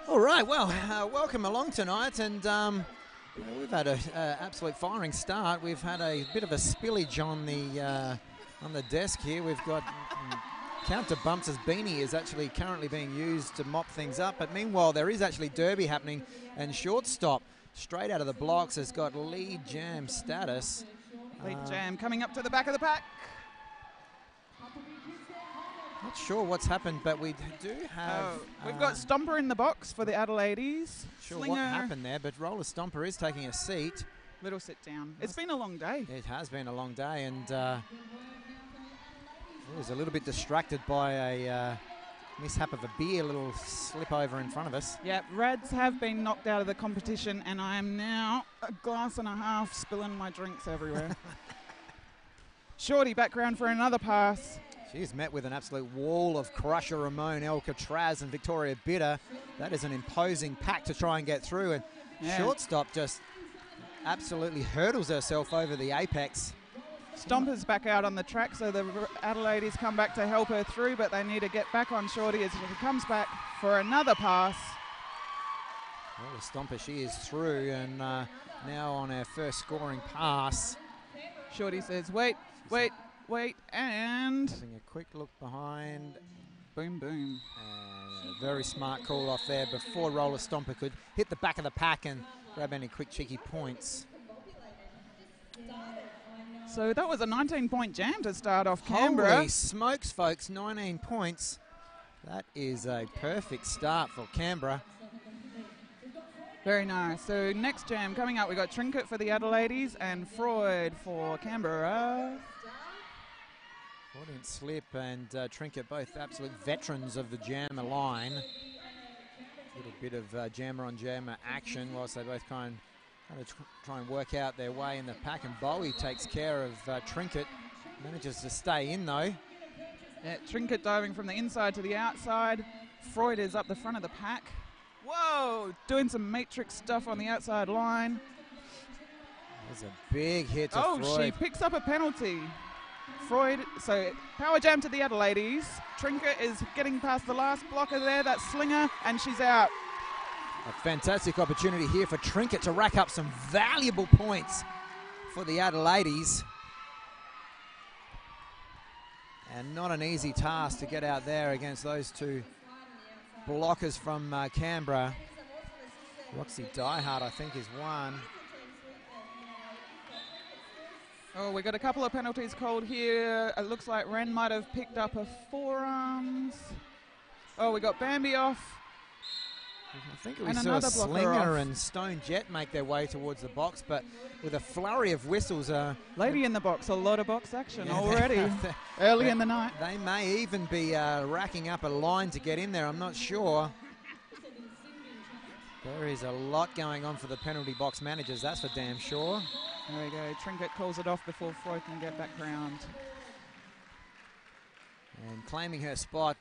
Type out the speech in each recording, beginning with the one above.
All right, well, welcome along tonight, and we've had an absolute firing start. We've had a bit of a spillage on the desk here. We've got Counter Bumps' beanie is actually currently being used to mop things up, but meanwhile there is actually derby happening, and shortstop straight out of the blocks has got lead jam status. Lead jam coming up to the back of the pack. Not sure what's happened, but we do have... we've got Stomper in the box for the Adelaides. Sure what happened there, but Roller Stomper is taking a seat. Little sit down. It's been a long day. It has been a long day, and he was a little bit distracted by a mishap of a beer, a little slip over in front of us. Yeah, Rads have been knocked out of the competition, and I am now a glass and a half spilling my drinks everywhere. Shorty background for another pass. She's met with an absolute wall of Crusher, Ramon, Alcatraz and Victoria Bitter. That is an imposing pack to try and get through, and shortstop just absolutely hurdles herself over the apex. Stomper's back out on the track, so the Adelaides come back to help her through, but they need to get back on Shorty as she comes back for another pass. Well, the Stomper, she is through, and now on her first scoring pass. Shorty says, wait, and... Having a quick look behind. Boom, boom. And a very smart call off there before Roller Stomper could hit the back of the pack and grab any quick cheeky points. So that was a 19-point jam to start off Canberra. Holy smokes, folks, 19 points. That is a perfect start for Canberra. Very nice. So next jam coming up, we got Trinket for the Adelaides and Freud for Canberra. Audience Slip and Trinket, both absolute veterans of the jammer line. A little bit of jammer on jammer action whilst they both kind of try and work out their way in the pack, and Bowie takes care of Trinket, manages to stay in though. Yeah, Trinket diving from the inside to the outside. Freud is up the front of the pack. Whoa, doing some matrix stuff on the outside line. There's a big hit to Freud. She picks up a penalty. Freud, so power jam to the Adelaides. Trinket is getting past the last blocker there, that slinger, and she's out. A fantastic opportunity here for Trinket to rack up some valuable points for the Adelaides. And not an easy task to get out there against those two blockers from Canberra. Roxy Diehard, I think, is one. Oh, we got a couple of penalties called here. It looks like Ren might have picked up a forearms. Oh, we got Bambi off. I think we saw Slinger and Stone Jet make their way towards the box, but with a flurry of whistles. Lady in the box, a lot of box action already, early in the night. They may even be racking up a line to get in there, I'm not sure. There is a lot going on for the penalty box managers, that's for damn sure. There we go, Trinket calls it off before Freud can get back round. And claiming her spot,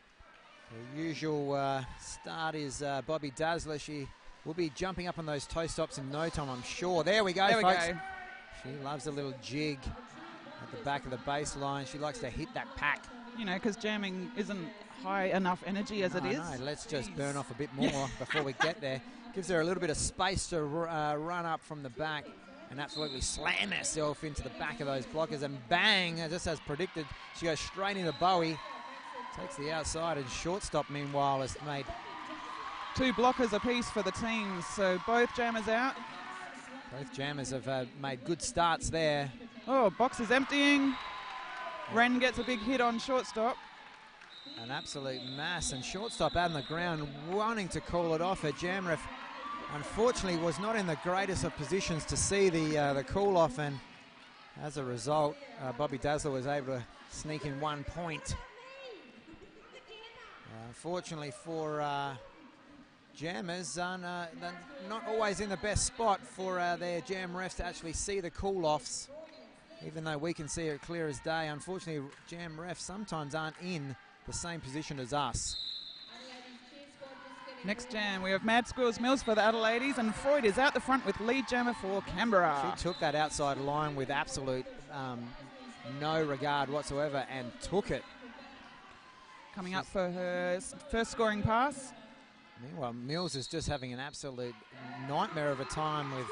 the usual start is Bobby Dazzler. She will be jumping up on those toe stops in no time, I'm sure. There we go, folks. She loves a little jig at the back of the baseline. She likes to hit that pack. You know, because jamming isn't high enough energy as it is. No, let's just burn off a bit more before we get there. Gives her a little bit of space to run up from the back and absolutely slam herself into the back of those blockers, and bang, just as predicted, she goes straight into Bowie. Takes the outside, and shortstop, meanwhile, has made 2 blockers apiece for the teams, so both jammers out. Both jammers have made good starts there. Oh, box is emptying. Ren gets a big hit on shortstop. An absolute mass, and shortstop out on the ground wanting to call it off. Her jam ref, unfortunately, was not in the greatest of positions to see the call off, and as a result, Bobby Dazzler was able to sneak in 1 point. Unfortunately for jammers, they're not always in the best spot for their jam refs to actually see the call-offs, even though we can see it clear as day. Unfortunately, jam refs sometimes aren't in the same position as us. Next jam, we have Mad Squirrels Mills for the Adelaides, and Freud is out the front with lead jammer for Canberra. She took that outside line with absolute no regard whatsoever and took it. coming up for her first scoring pass. Meanwhile, Mills is just having an absolute nightmare of a time with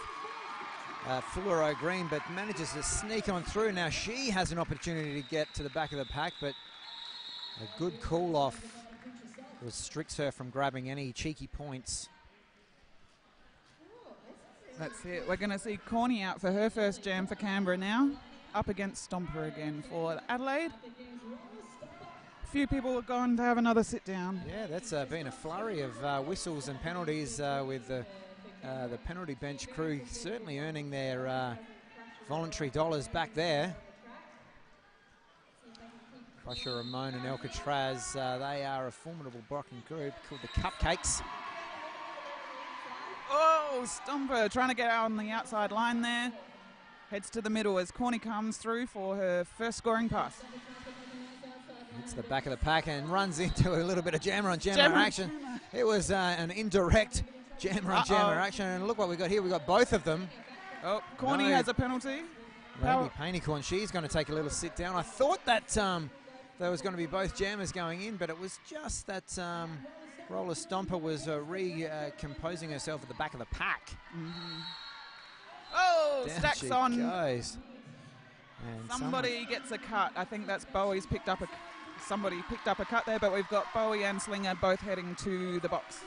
Fuller Green, but manages to sneak on through. Now she has an opportunity to get to the back of the pack, but a good call-off restricts her from grabbing any cheeky points. That's it. We're going to see Corny out for her first jam for Canberra now. Up against Stomper again for Adelaide. A few people have gone to have another sit down. Yeah, that's been a flurry of whistles and penalties with the penalty bench crew certainly earning their voluntary dollars back there. Crusher, Ramon and Alcatraz, they are a formidable blocking group called the Cupcakes. Oh, Stomper trying to get out on the outside line there. Heads to the middle as Corny comes through for her first scoring pass. Hits the back of the pack and runs into a little bit of jammer on jammer action. It was an indirect jammer on jammer action, and look what we got here. We got both of them. Oh, Corny has a penalty. Randy Painicorn, she's going to take a little sit down. I thought that there was going to be both jammers going in, but it was just that Roller Stomper was recomposing herself at the back of the pack. Mm-hmm. Oh, down stacks she on. Goes. And somebody gets a cut. I think that's Bowie's picked up somebody picked up a cut there, but we've got Bowie and Slinger both heading to the box.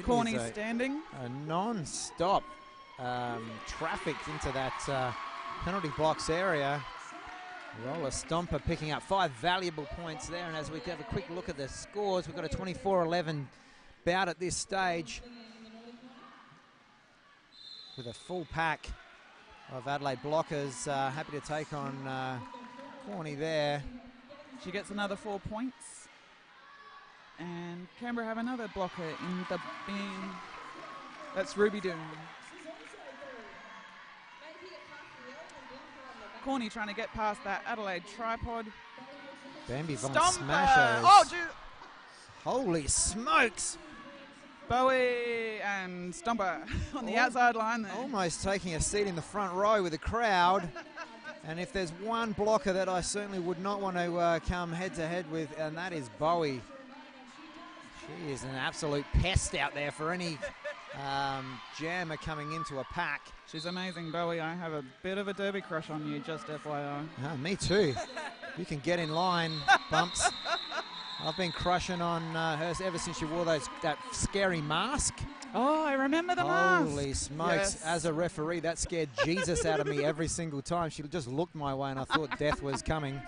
Corny standing. A non-stop traffic into that penalty box area. Roller Stomper picking up 5 valuable points there, and as we have a quick look at the scores, we've got a 24-11 bout at this stage with a full pack of Adelaide blockers. Happy to take on Corny there. She gets another 4 points. And Canberra have another blocker in the bin. That's Ruby Doom. Corny trying to get past that Adelaide tripod. Bambi Von Stomper. Smasher. Oh, holy smokes! Bowie and Stomper on the outside line there. Almost taking a seat in the front row with the crowd. And if there's one blocker that I certainly would not want to come head-to-head with, and that is Bowie. She is an absolute pest out there for any jammer coming into a pack. She's amazing, Bowie. I have a bit of a derby crush on you, just FYI. Me too. You can get in line, Bumps. I've been crushing on her ever since she wore that scary mask. Oh, I remember the mask. Holy smokes. Yes. As a referee, that scared Jesus out of me every single time. She just looked my way and I thought death was coming.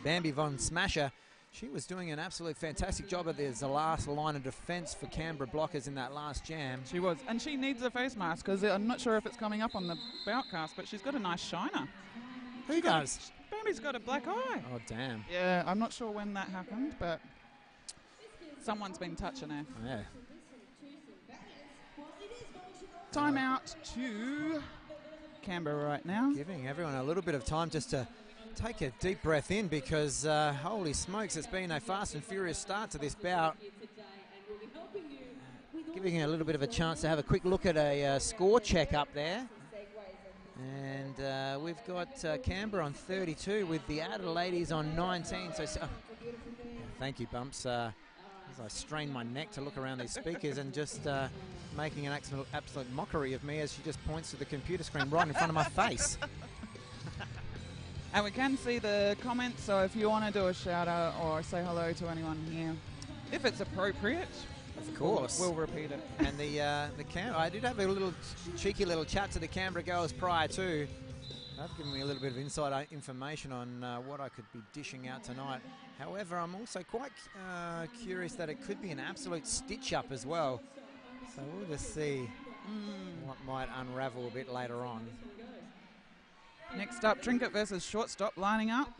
Bambi Von Smasher, she was doing an absolute fantastic job at the last line of defence for Canberra blockers in that last jam. She was, and she needs a face mask because I'm not sure if it's coming up on the boutcast, but she's got a nice shiner. Who does? Bambi's got a black eye. Oh, damn. Yeah, I'm not sure when that happened, but someone's been touching her. Oh, yeah. Timeout to Canberra right now. Giving everyone a little bit of time just to take a deep breath in because, holy smokes, it's been a fast and furious start to this bout. Giving a little bit of a chance to have a quick look at a score check up there. And we've got Canberra on 32 with the Adelaides on 19. Thank you, Bumps. As I strain my neck to look around these speakers and just making an absolute mockery of me as she just points to the computer screen right in front of my face. And we can see the comments, so if you want to do a shout out or say hello to anyone here, if it's appropriate, of course, we'll repeat it. And I did have a cheeky little chat to the Canberra girls prior to. They've given me a little bit of inside information on what I could be dishing out tonight. However, I'm also quite curious that it could be an absolute stitch-up as well. So we'll just see what might unravel a bit later on. Next up, Trinket versus Shortstop lining up.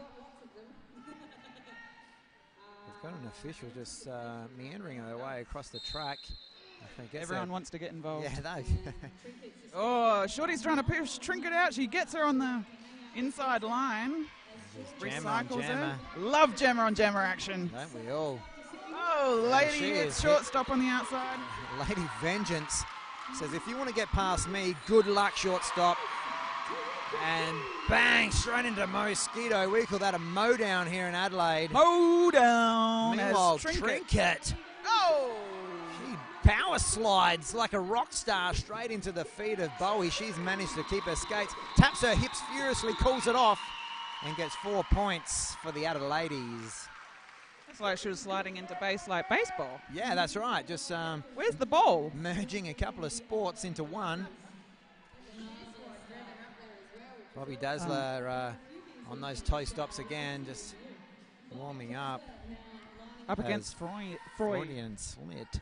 We've got an official just meandering their way across the track. I think everyone wants to get involved. Yeah, they. Oh, Shorty's trying to push Trinket out. She gets her on the inside line. Recycles her. Love jammer on jammer action. Don't we all? Oh, Lady hits Shortstop on the outside. Lady Vengeance says, if you want to get past me, good luck, Shortstop. And bang, straight into Mosquito. We call that a mow down here in Adelaide. Mow down. Meanwhile, Trinket. Oh! She power slides like a rock star straight into the feet of Bowie. She's managed to keep her skates, taps her hips furiously, calls it off, and gets 4 points for the Adelaides. It's like she was sliding into base like baseball. Yeah, that's right. Just where's the ball? Merging a couple of sports into one. Bobby Dazzler on those toe stops again, just warming up. Up against Freudian Slit.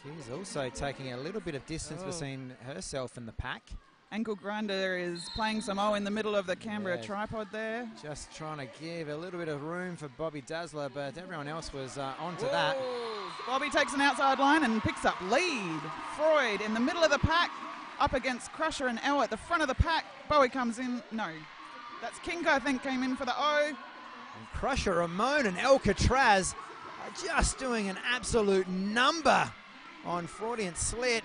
She's also taking a little bit of distance between herself and the pack. Ankle grinder is playing some in the middle of the Canberra tripod there. Just trying to give a little bit of room for Bobby Dazzler, but everyone else was onto that. Bobby takes an outside line and picks up lead. Freud in the middle of the pack, up against Crusher and Elle at the front of the pack. Bowie comes in. No, that's Kink, I think, came in for the O. And Crusher, Ramon and Alcatraz are just doing an absolute number on Freudian Slit.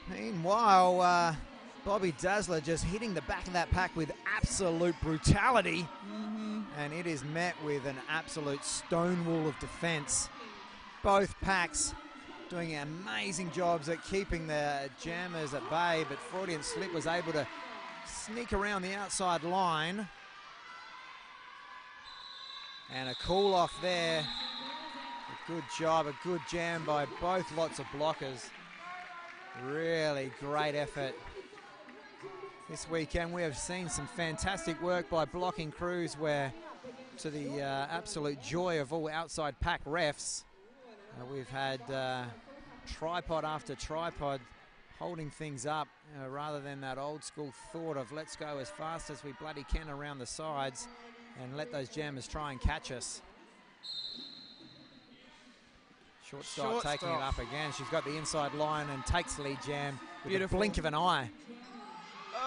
Meanwhile, Bobby Dazzler just hitting the back of that pack with absolute brutality. And it is met with an absolute stone wall of defense. Both packs doing amazing jobs at keeping the jammers at bay, but Freudian Slit was able to sneak around the outside line. And a cool off there. A good job, a good jam by both lots of blockers. Really great effort. This weekend we have seen some fantastic work by blocking crews where, to the absolute joy of all outside pack refs, we've had tripod after tripod holding things up rather than that old school thought of let's go as fast as we bloody can around the sides and let those jammers try and catch us. Short taking it up again. She's got the inside line and takes the lead jam with a blink of an eye.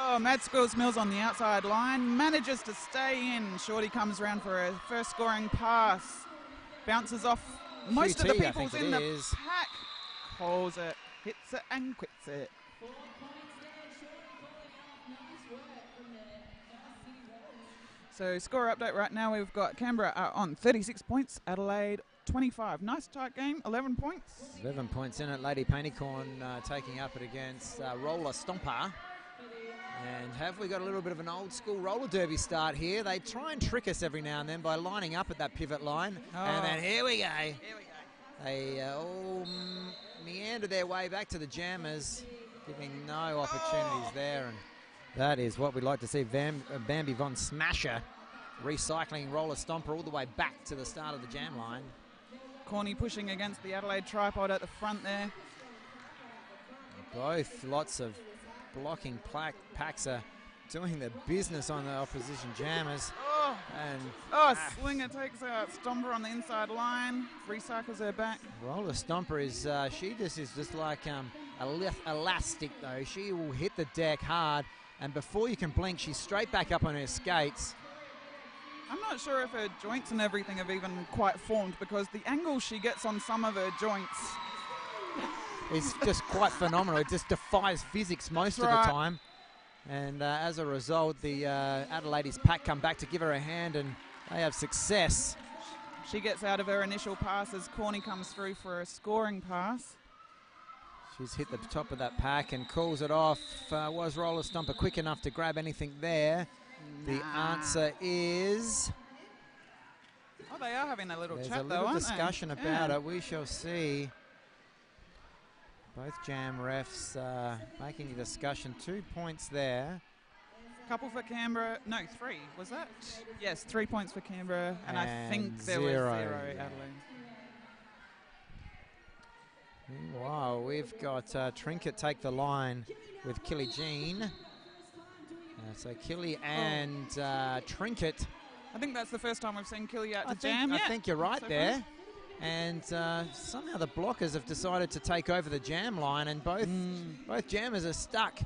Oh, Mad Schools Mills on the outside line. Manages to stay in. Shorty comes around for a first scoring pass. Bounces off most of the people's in the pack. Calls it, hits it and quits it. So score update right now, we've got Canberra on 36 points, Adelaide 25. Nice tight game, 11 points. 11 points in it. Lady Paintycorn taking up it against Roller Stomper. And have we got a little bit of an old school roller derby start here? They try and trick us every now and then by lining up at that pivot line. And then here we go. They all meander their way back to the jammers, giving no opportunities there. And that is what we'd like to see. Bambi Von Smasher recycling Roller Stomper all the way back to the start of the jam line. Corny pushing against the Adelaide tripod at the front there. Both lots of blocking packs are doing the business on the opposition jammers. Slinger takes out Stomper on the inside line, recycles her back. Roller Stomper is, she just is just like elastic though. She will hit the deck hard, and before you can blink, she's straight back up on her skates. I'm not sure if her joints and everything have even quite formed, because the angle she gets on some of her joints is just quite phenomenal. It just defies physics most of the time. And as a result, the Adelaide's pack come back to give her a hand, and they have success. She gets out of her initial pass as Corny comes through for a scoring pass. She's hit the top of that pack and calls it off. Was Roller Stomper quick enough to grab anything there? The answer is... Oh, they are having a little chat, There's a little discussion about it. We shall see. Both jam refs making a discussion. 2 points there. Couple for Canberra. No, 3. Was that? Yes, 3 points for Canberra. And I think there zero. was 0 Adelaide. Meanwhile, we've got Trinket take the line with Killy Jean. So Killy and Trinket. I think that's the first time we've seen Killy out to jam. I think you're right there. And somehow the blockers have decided to take over the jam line, and both jammers are stuck,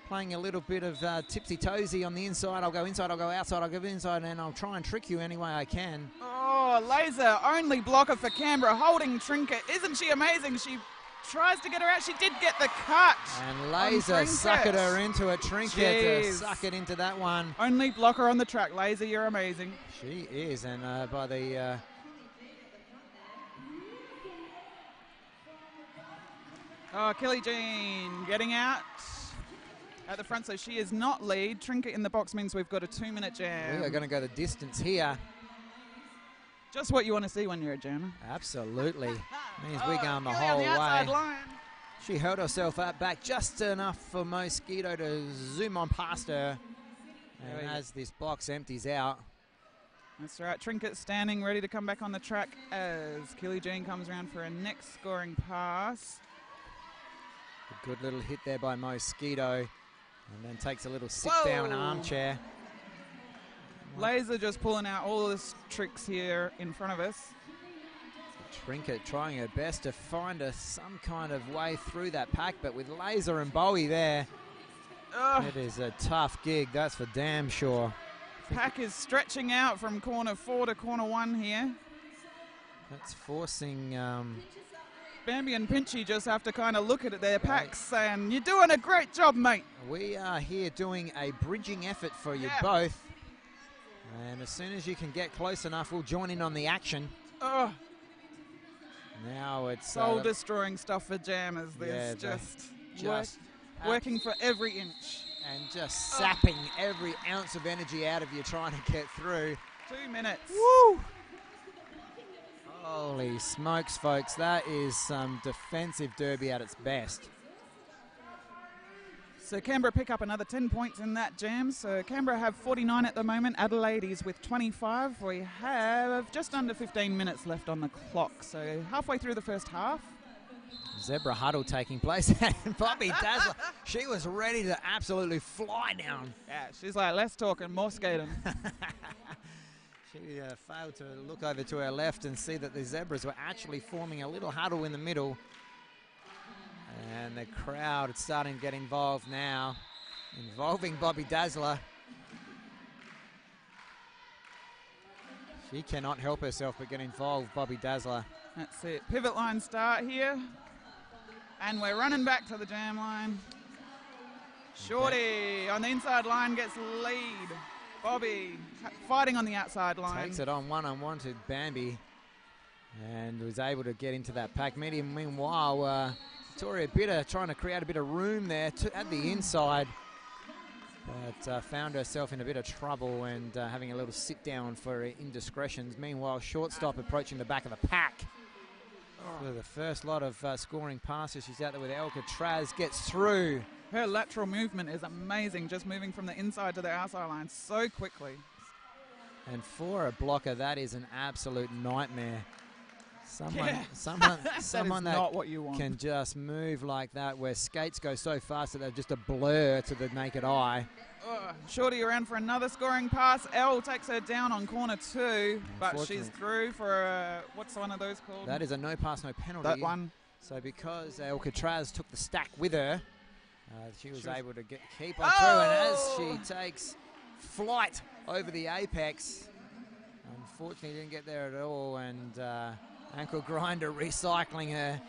playing a little bit of tipsy-toesy on the inside. I'll go inside, I'll go outside, I'll go inside, and I'll try and trick you any way I can. Oh, Laser, only blocker for Canberra, holding Trinket. Isn't she amazing? She tries to get her out. She did get the cut. And Laser suckered her into a Trinket to suck it into that one. Only blocker on the track. Laser, you're amazing. She is, and by the... Kelly Jean getting out at the front, so she is not lead. Trinket in the box means we've got a 2-minute jam. We are going to go the distance here. Just what you want to see when you're a jammer. Absolutely. Means we're going the Kelly whole on the outside way. line. She held herself up back just enough for Mosquito to zoom on past her. And as this box empties out. That's right. Trinket standing ready to come back on the track as Kelly Jean comes around for a next scoring pass. A good little hit there by Mosquito. And then takes a little sit down armchair. Laser just pulling out all the tricks here in front of us. Trinket trying her best to find some kind of way through that pack, but with Laser and Bowie there, it is a tough gig, that's for damn sure. Pack is stretching out from corner 4 to corner 1 here. That's forcing... Bambi and Pinchy just have to kind of look at their packs saying, you're doing a great job, mate. We are here doing a bridging effort for you both. And as soon as you can get close enough, we'll join in on the action. Now it's... soul-destroying stuff for jammers. There's just working for every inch. And just sapping every ounce of energy out of you trying to get through. 2 minutes. Woo! Holy smokes, folks. That is some defensive derby at its best. So Canberra pick up another 10 points in that jam. So Canberra have 49 at the moment. Adelaide is with 25. We have just under 15 minutes left on the clock. So halfway through the first half. Zebra huddle taking place. And Bobby Dazzler, she was ready to absolutely fly down. Yeah, she's like, less talking, more skating. She failed to look over to her left and see that the Zebras were actually forming a little huddle in the middle. And the crowd is starting to get involved now, involving Bobby Dazzler. She cannot help herself but get involved, Bobby Dazzler. That's it. Pivot line start here. And we're running back to the jam line. Shorty on the inside line gets lead. Bobby fighting on the outside line. Takes it on one-on-one to Bambi and was able to get into that pack. Meanwhile, Victoria Bitter trying to create a bit of room there at the inside, but found herself in a bit of trouble and having a little sit down for indiscretions. Meanwhile, shortstop approaching the back of the pack. For the first lot of scoring passes, she's out there with Alcatraz, gets through. Her lateral movement is amazing, just moving from the inside to the outside line so quickly. And for a blocker, that is an absolute nightmare. Someone that not what you want. Can just move like that, where skates go so fast that they're just a blur to the naked eye. Shorty around for another scoring pass. Elle takes her down on corner 2, but she's through for what's one of those called? That is a no pass, no penalty. That one. So because Alcatraz took the stack with her, she was able to keep on through, and as she takes flight over the apex, unfortunately didn't get there at all, and ankle grinder recycling her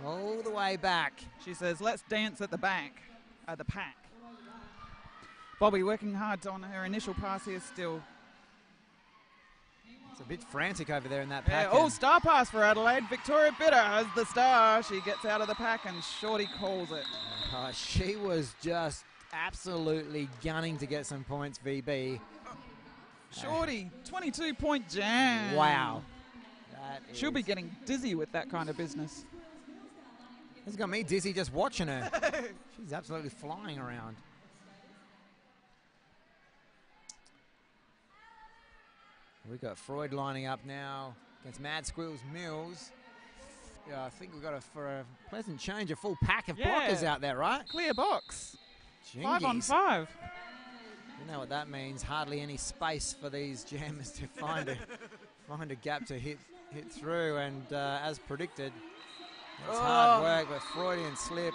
all the way back. She says, let's dance at the back, at the pack. Bobby working hard on her initial pass here still. It's a bit frantic over there in that pack. Star pass for Adelaide. Victoria Bitter has the star. She gets out of the pack and Shorty calls it. She was just absolutely gunning to get some points, VB. Shorty, 22-point jam. Wow. She'll be getting dizzy with that kind of business. It's got me dizzy just watching her. She's absolutely flying around. We've got Freud lining up now against Mad Squills Mills. I think we've got for a pleasant change, a full pack of blockers out there, right? Clear box. Jingies. 5 on 5. You know what that means. Hardly any space for these jammers to find a gap to hit through. And as predicted, it's hard work with Freudian slip.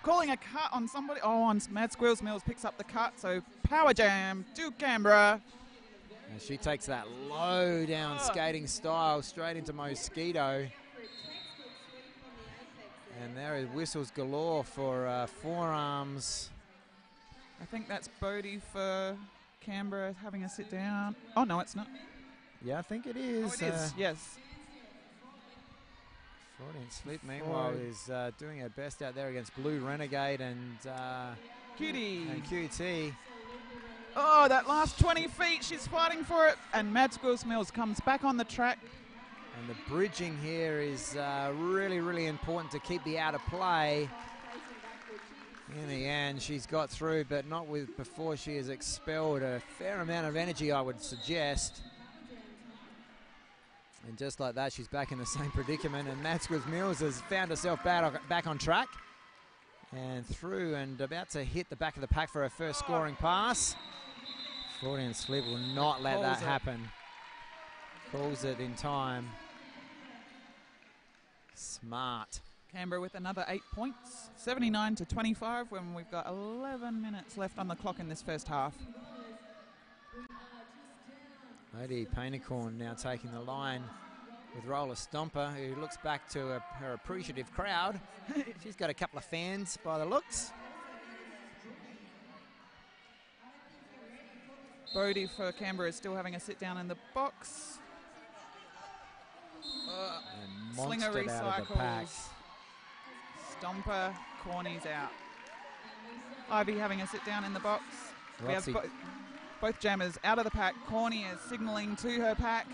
Calling a cut on somebody. On Mad Squills Mills picks up the cut. So power jam to Canberra. And she takes that low down skating style straight into Mosquito. And there is whistles galore for forearms. I think that's Bodie for Canberra having a sit down. Oh, no, it's not. Yeah, I think it is. Oh, it is, yes. Freudian slip, meanwhile, is doing her best out there against Blue Renegade and QT. Oh, that last 20 feet, she's fighting for it. And Mad Squirrels Mills comes back on the track. And the bridging here is really, really important to keep the out of play. In the end, she's got through, but not with before she has expelled a fair amount of energy, I would suggest. And just like that, she's back in the same predicament. And Matsquez Mills has found herself back on track. And through and about to hit the back of the pack for her first scoring pass. Freudian slip will not let that happen. Calls it in time. Smart. Canberra with another 8 points, 79-25 when we've got 11 minutes left on the clock in this first half. Lady Painicorn now taking the line with Roller Stomper, who looks back to her appreciative crowd. She's got a couple of fans by the looks. Bodie for Canberra is still having a sit down in the box. Slinger recycles. Stomper, Corny's out. Ivy having a sit down in the box. Roxy. We have both jammers out of the pack. Corny is signalling to her pack.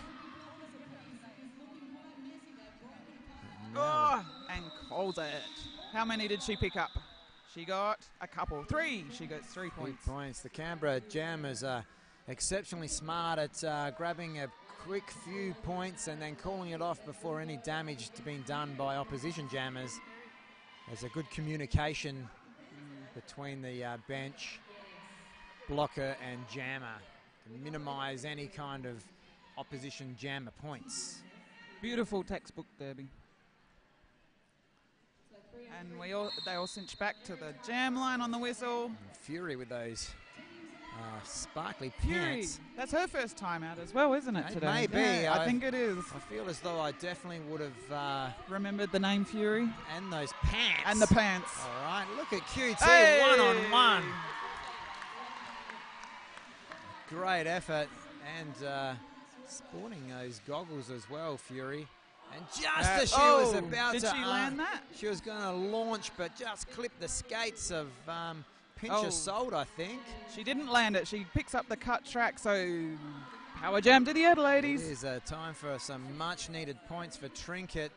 Oh, and calls it. How many did she pick up? She got a couple. 3. She got 3 points. 3 points. The Canberra jammers are exceptionally smart at grabbing a quick few points and then calling it off before any damage to being done by opposition jammers. There's a good communication between the bench, blocker and jammer to minimise any kind of opposition jammer points. Beautiful textbook derby. And they all cinch back to the jam line on the whistle. And Fury with those sparkly Fury. pants. That's her first time out as well, isn't it, It today? may be. Yeah, I think it is. I feel as though I definitely would have... remembered the name Fury. and those pants. And the pants. All right, look at QT, Hey! one-on-one. Great effort. And sporting those goggles as well, Fury. And just as she was about did to... she land that? She was going to launch, but just clipped the skates of Pincher Sold, I think. She didn't land it. She picks up the cut track, so power jam to the Adelaides. It is time for some much-needed points for Trinket.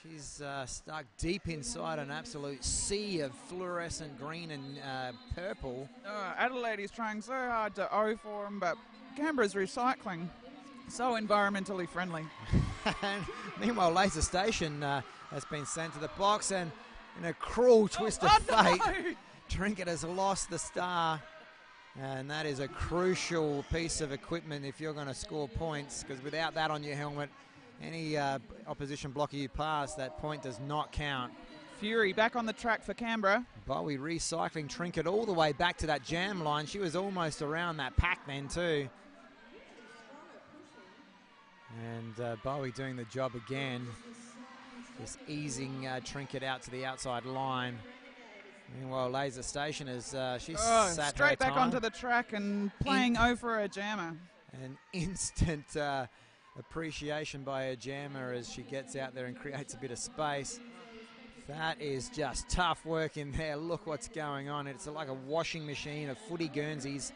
She's stuck deep inside an absolute sea of fluorescent green and purple. Adelaide is trying so hard to O for them, but Canberra's recycling. So environmentally friendly. And meanwhile, Laser Station has been sent to the box, and in a cruel twist of fate, no! Trinket has lost the star. And that is a crucial piece of equipment if you're going to score points, because without that on your helmet, any opposition blocker you pass, that point does not count. Fury back on the track for Canberra. Bowie recycling Trinket all the way back to that jam line. She was almost around that pack then too. And Bowie doing the job again, just easing Trinket out to the outside line. Meanwhile, Laser Station is she's sat straight back time. onto the track and playing over a jammer. An instant appreciation by her jammer as she gets out there and creates a bit of space. That is just tough work in there. Look what's going on. It's like a washing machine of footy Guernseys.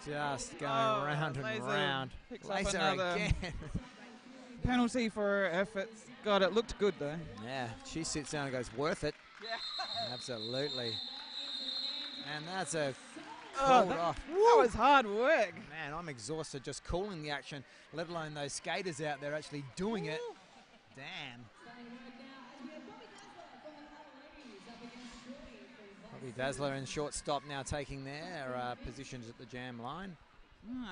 Just going round and round. Laser again. Penalty for her efforts. God, it looked good though. Yeah, she sits down and goes, worth it. Yeah. Absolutely. And that's a that off. was hard work. Man, I'm exhausted just calling the action, let alone those skaters out there actually doing it. Damn. Bobby Dazzler and shortstop now taking their positions at the jam line.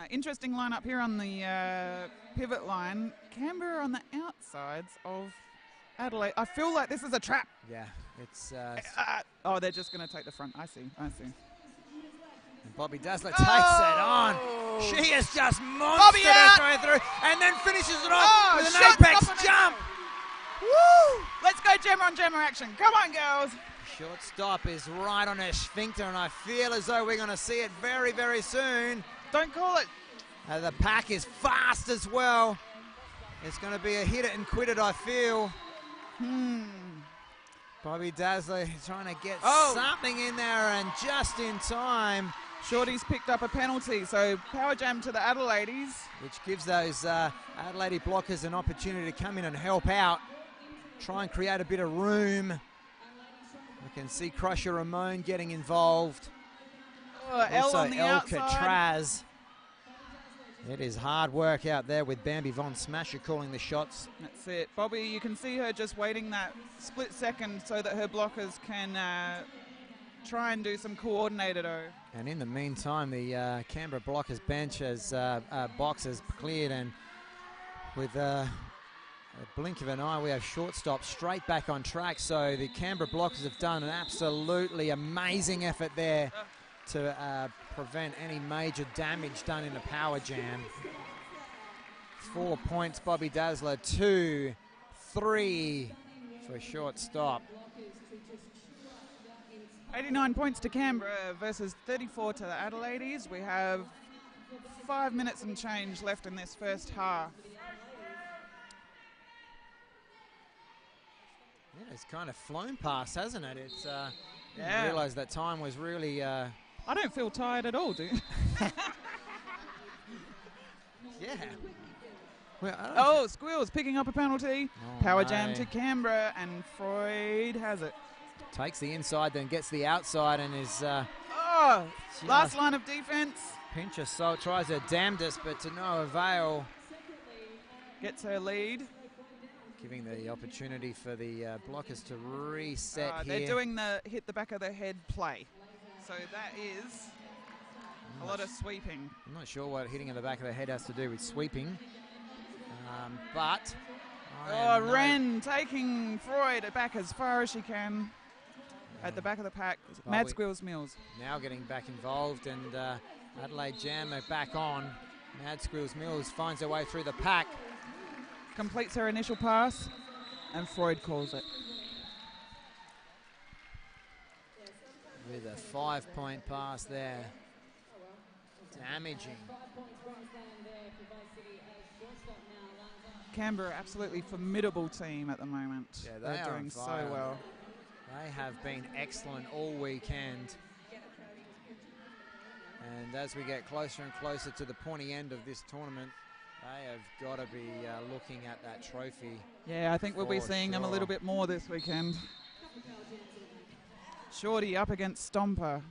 Interesting lineup here on the pivot line. Canberra on the outsides of Adelaide. I feel like this is a trap. Yeah, it's... they're just going to take the front. I see. And Bobby Dazzler takes it on. She has just Bobby monstered her way through and then finishes it off with an apex jump. Woo! Let's go jammer on jammer action. Come on, girls. Shortstop is right on her sphincter, and I feel as though we're going to see it very, very soon. Don't call it. The pack is fast as well. It's going to be a hit it and quit it, I feel. Bobby Dazzler trying to get something in there, and just in time. Shorty's picked up a penalty, so power jam to the Adelaides. Which gives those Adelaide blockers an opportunity to come in and help out. Try and create a bit of room. We can see Crusher Ramon getting involved. L on the outside. Alcatraz. It is hard work out there with Bambi Von Smasher calling the shots. That's it. Bobby, you can see her just waiting that split second so that her blockers can try and do some coordinated O. And in the meantime, the Canberra blockers bench has boxes cleared, and with a blink of an eye, we have shortstop straight back on track. So the Canberra blockers have done an absolutely amazing effort there to prevent any major damage done in the power jam. 4 points, Bobby Dazzler, 2, 3 for shortstop. 89 points to Canberra versus 34 to the Adelaides. We have 5 minutes and change left in this first half. Yeah, it's kind of flown past, hasn't it? It's yeah. I realised that time was really... I don't feel tired at all, do you? Yeah. Well, Squeals picking up a penalty. Power jam to Canberra, and Freud has it. Takes the inside, then gets the outside, and is... last line of defence. Pinch assault, tries her damnedest, but to no avail. Gets her lead. Giving the opportunity for the blockers to reset here. They're doing the hit the back of the head play. So that is a lot of sweeping. I'm not sure what hitting in the back of the head has to do with sweeping. But... Wren taking Freud back as far as she can. At the back of the pack, Mad Squeals Mills. Now getting back involved, and Adelaide Jam are back on. Mad Squeals Mills finds her way through the pack. Completes her initial pass, and Freud calls it. With a 5-point pass there. Damaging. Canberra, absolutely formidable team at the moment. Yeah, they're doing so well. They have been excellent all weekend. And as we get closer and closer to the pointy end of this tournament, they have got to be looking at that trophy. Yeah, I think we'll be seeing them a little bit more this weekend. Shorty up against Stomper.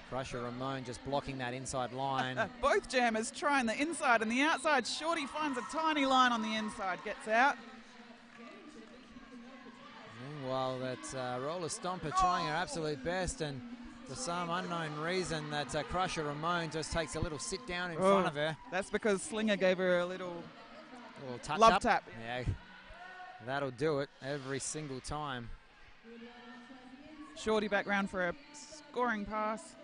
Crusher Ramon just blocking that inside line. Both jammers trying the inside and the outside. Shorty finds a tiny line on the inside, gets out. Meanwhile, that Roller Stomper trying her absolute best, and for some unknown reason that Crusher Ramon just takes a little sit down in front of her. That's because Slinger gave her a little touch love up. tap. Yeah, that'll do it every single time. Shorty back round for a scoring pass.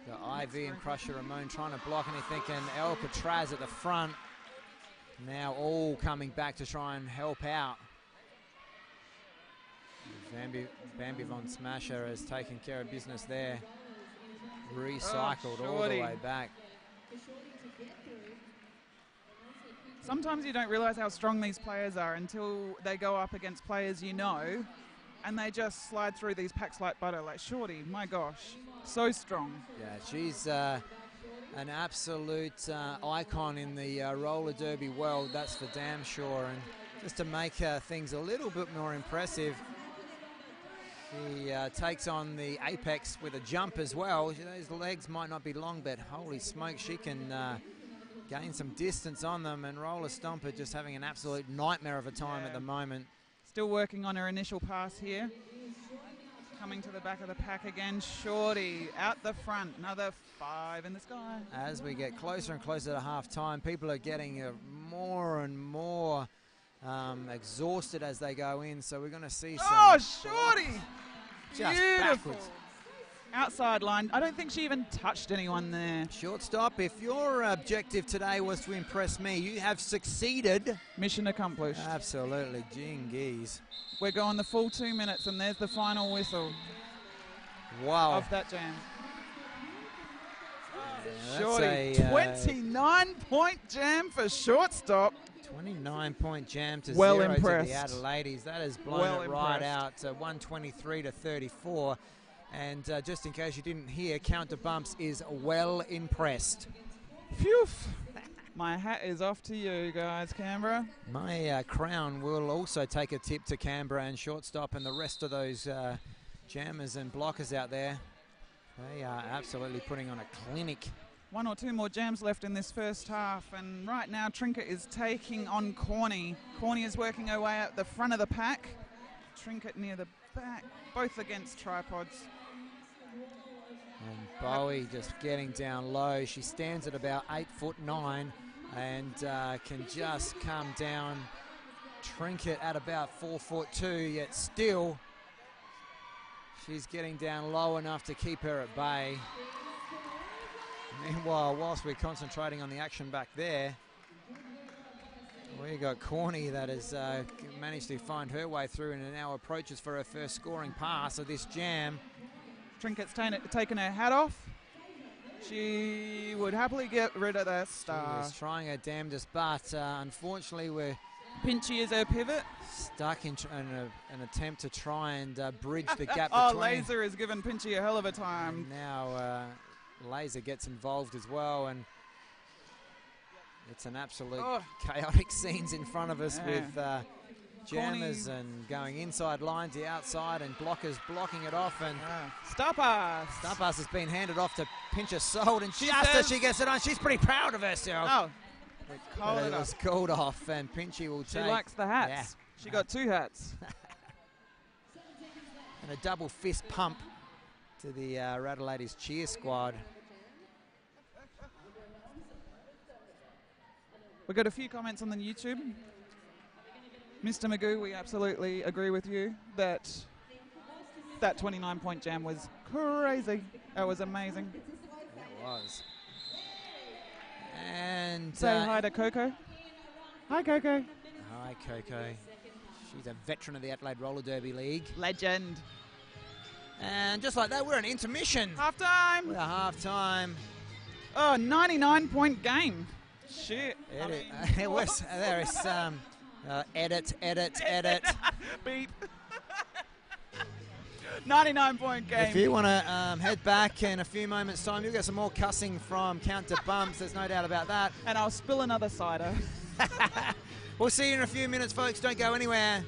Got Ivy and Crusher Ramon trying to block anything, and Alcatraz at the front. Now all coming back to try and help out. Bambi Von Smasher has taken care of business there. Recycled all the way back. Sometimes you don't realise how strong these players are until they go up against players you know, and they just slide through these packs like butter. Like Shorty, my gosh, so strong. Yeah, she's an absolute icon in the roller derby world, that's for damn sure. And just to make things a little bit more impressive, she takes on the apex with a jump as well. Those legs might not be long, but holy smoke, she can gain some distance on them. And Roller Stomper just having an absolute nightmare of a time at the moment. Still working on her initial pass here. Coming to the back of the pack again. Shorty out the front. Another 5 in the sky. As we get closer and closer to half time, people are getting more and more exhausted as they go in. So we're going to see some... Oh, Shorty! Just beautiful. backwards. Outside line. I don't think she even touched anyone there. Shortstop, if your objective today was to impress me, you have succeeded. Mission accomplished. Absolutely, jingies. We're going the full 2 minutes, and there's the final whistle. Wow. Of that jam. Yeah, Shorty, 29-point jam for shortstop. 29-point jam to well 0 impressed. to the Adelaides. That has blown it right out to 123 to 34. And just in case you didn't hear, Counter Bumps is well impressed. Phew. My hat is off to you guys, Canberra. My crown will also take a tip to Canberra and shortstop and the rest of those jammers and blockers out there. They are absolutely putting on a clinic. 1 or 2 more jams left in this first half, and right now Trinket is taking on Corny. Corny is working her way at the front of the pack. Trinket near the back, both against tripods. And Bowie just getting down low. She stands at about 8'9" and can just come down. Trinket at about 4'2", yet still she's getting down low enough to keep her at bay. Meanwhile, whilst we're concentrating on the action back there, we got Corny that has managed to find her way through and now approaches for her first scoring pass of this jam. Trinket's taken her hat off. She would happily get rid of that star. She's trying her damnedest, but unfortunately we're Pinchy is her pivot. Stuck in an attempt to try and bridge the gap oh, between. Laser has given Pinchy a hell of a time. And now Laser gets involved as well, and it's an absolute chaotic scenes in front of us with jammers and going inside line to outside and blockers blocking it off. And Star pass. Star pass has been handed off to Pincher Sold, and just as she gets it on, she's pretty proud of herself. Oh. But it was called off, and Pinchy will take. She likes the hats. Yeah. She got 2 hats. And a double fist pump to the Rattleades cheer squad. We got a few comments on the YouTube. Mr. Magoo, we absolutely agree with you that 29-point jam was crazy. That was amazing. It was. And say hi to Coco. Hi, Coco. Hi, Coco. She's a veteran of the Adelaide Roller Derby League. Legend. And just like that, we're in intermission. Half-time. We're half-time. Oh, 99-point game. Shit. There is edit. Beep. 99-point game. If you want to head back in a few moments' time, you'll get some more cussing from Counter Bumps. There's no doubt about that. And I'll spill another cider. We'll see you in a few minutes, folks. Don't go anywhere.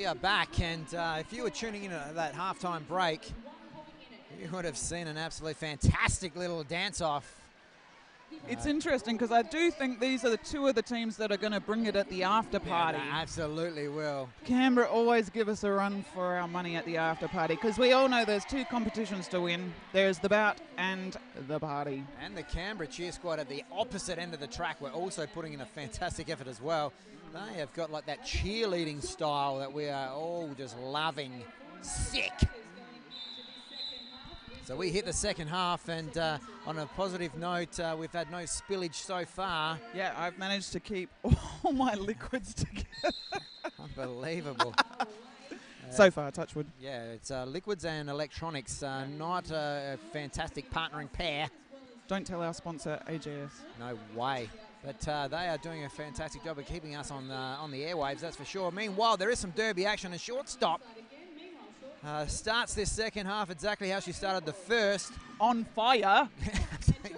We are back, and if you were tuning in at that halftime break, you would have seen an absolutely fantastic little dance-off. It's interesting because I do think these are the two of the teams that are going to bring it at the after party. Yeah, they absolutely will. Canberra always give us a run for our money at the after party because we all know there's two competitions to win. There's the bout and the party. And the Canberra cheer squad at the opposite end of the track were also putting in a fantastic effort as well. They have got like that cheerleading style that we are all just loving. Sick. So we hit the second half, and on a positive note, we've had no spillage so far. Yeah, I've managed to keep all my liquids together. Unbelievable. So far, touch wood. Yeah, it's liquids and electronics, not a fantastic partnering pair. Don't tell our sponsor, AJS. No way. But they are doing a fantastic job of keeping us on the airwaves, that's for sure. Meanwhile, there is some derby action. A shortstop starts this second half exactly how she started the first. On fire.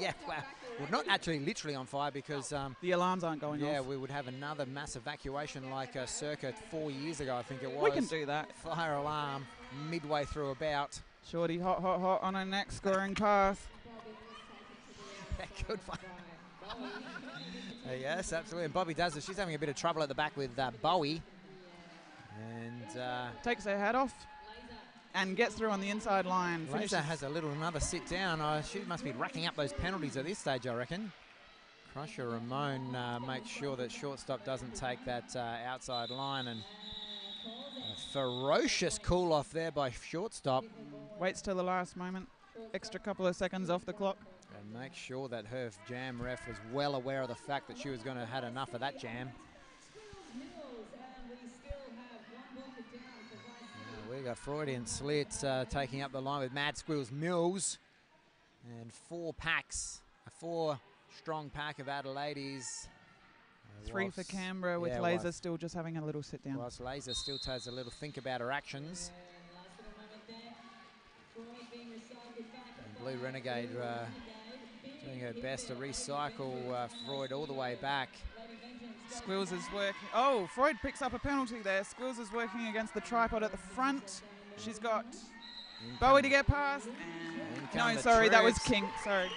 Yeah, well, not actually literally on fire because... the alarms aren't going off. Yeah, we would have another mass evacuation like circa 4 years ago, I think it was. We can do that. Fire alarm midway through a bout. Shorty hot on her next scoring pass. Good one. Yes, absolutely. And Bobby does it. She's having a bit of trouble at the back with Bowie. And takes her hat off and gets through on the inside line. Laser has another sit down. She must be racking up those penalties at this stage, I reckon. Crusher Ramon makes sure that shortstop doesn't take that outside line, and a ferocious cool off there by shortstop. Waits till the last moment. Extra couple of seconds off the clock. And make sure that her jam ref was well aware of the fact that she was going to have had enough of that jam. We got Freudian Slits taking up the line with Mad Squills Mills. And four strong pack of Adelaides. Three for Canberra with Laser still just having a little sit down. Whilst Laser still takes a little think about her actions. And Blue Renegade doing her best to recycle Freud all the way back. Squills is working. Oh, Freud picks up a penalty there. Squills is working against the tripod at the front. She's got Bowie to get past. No, sorry, that was King. Sorry.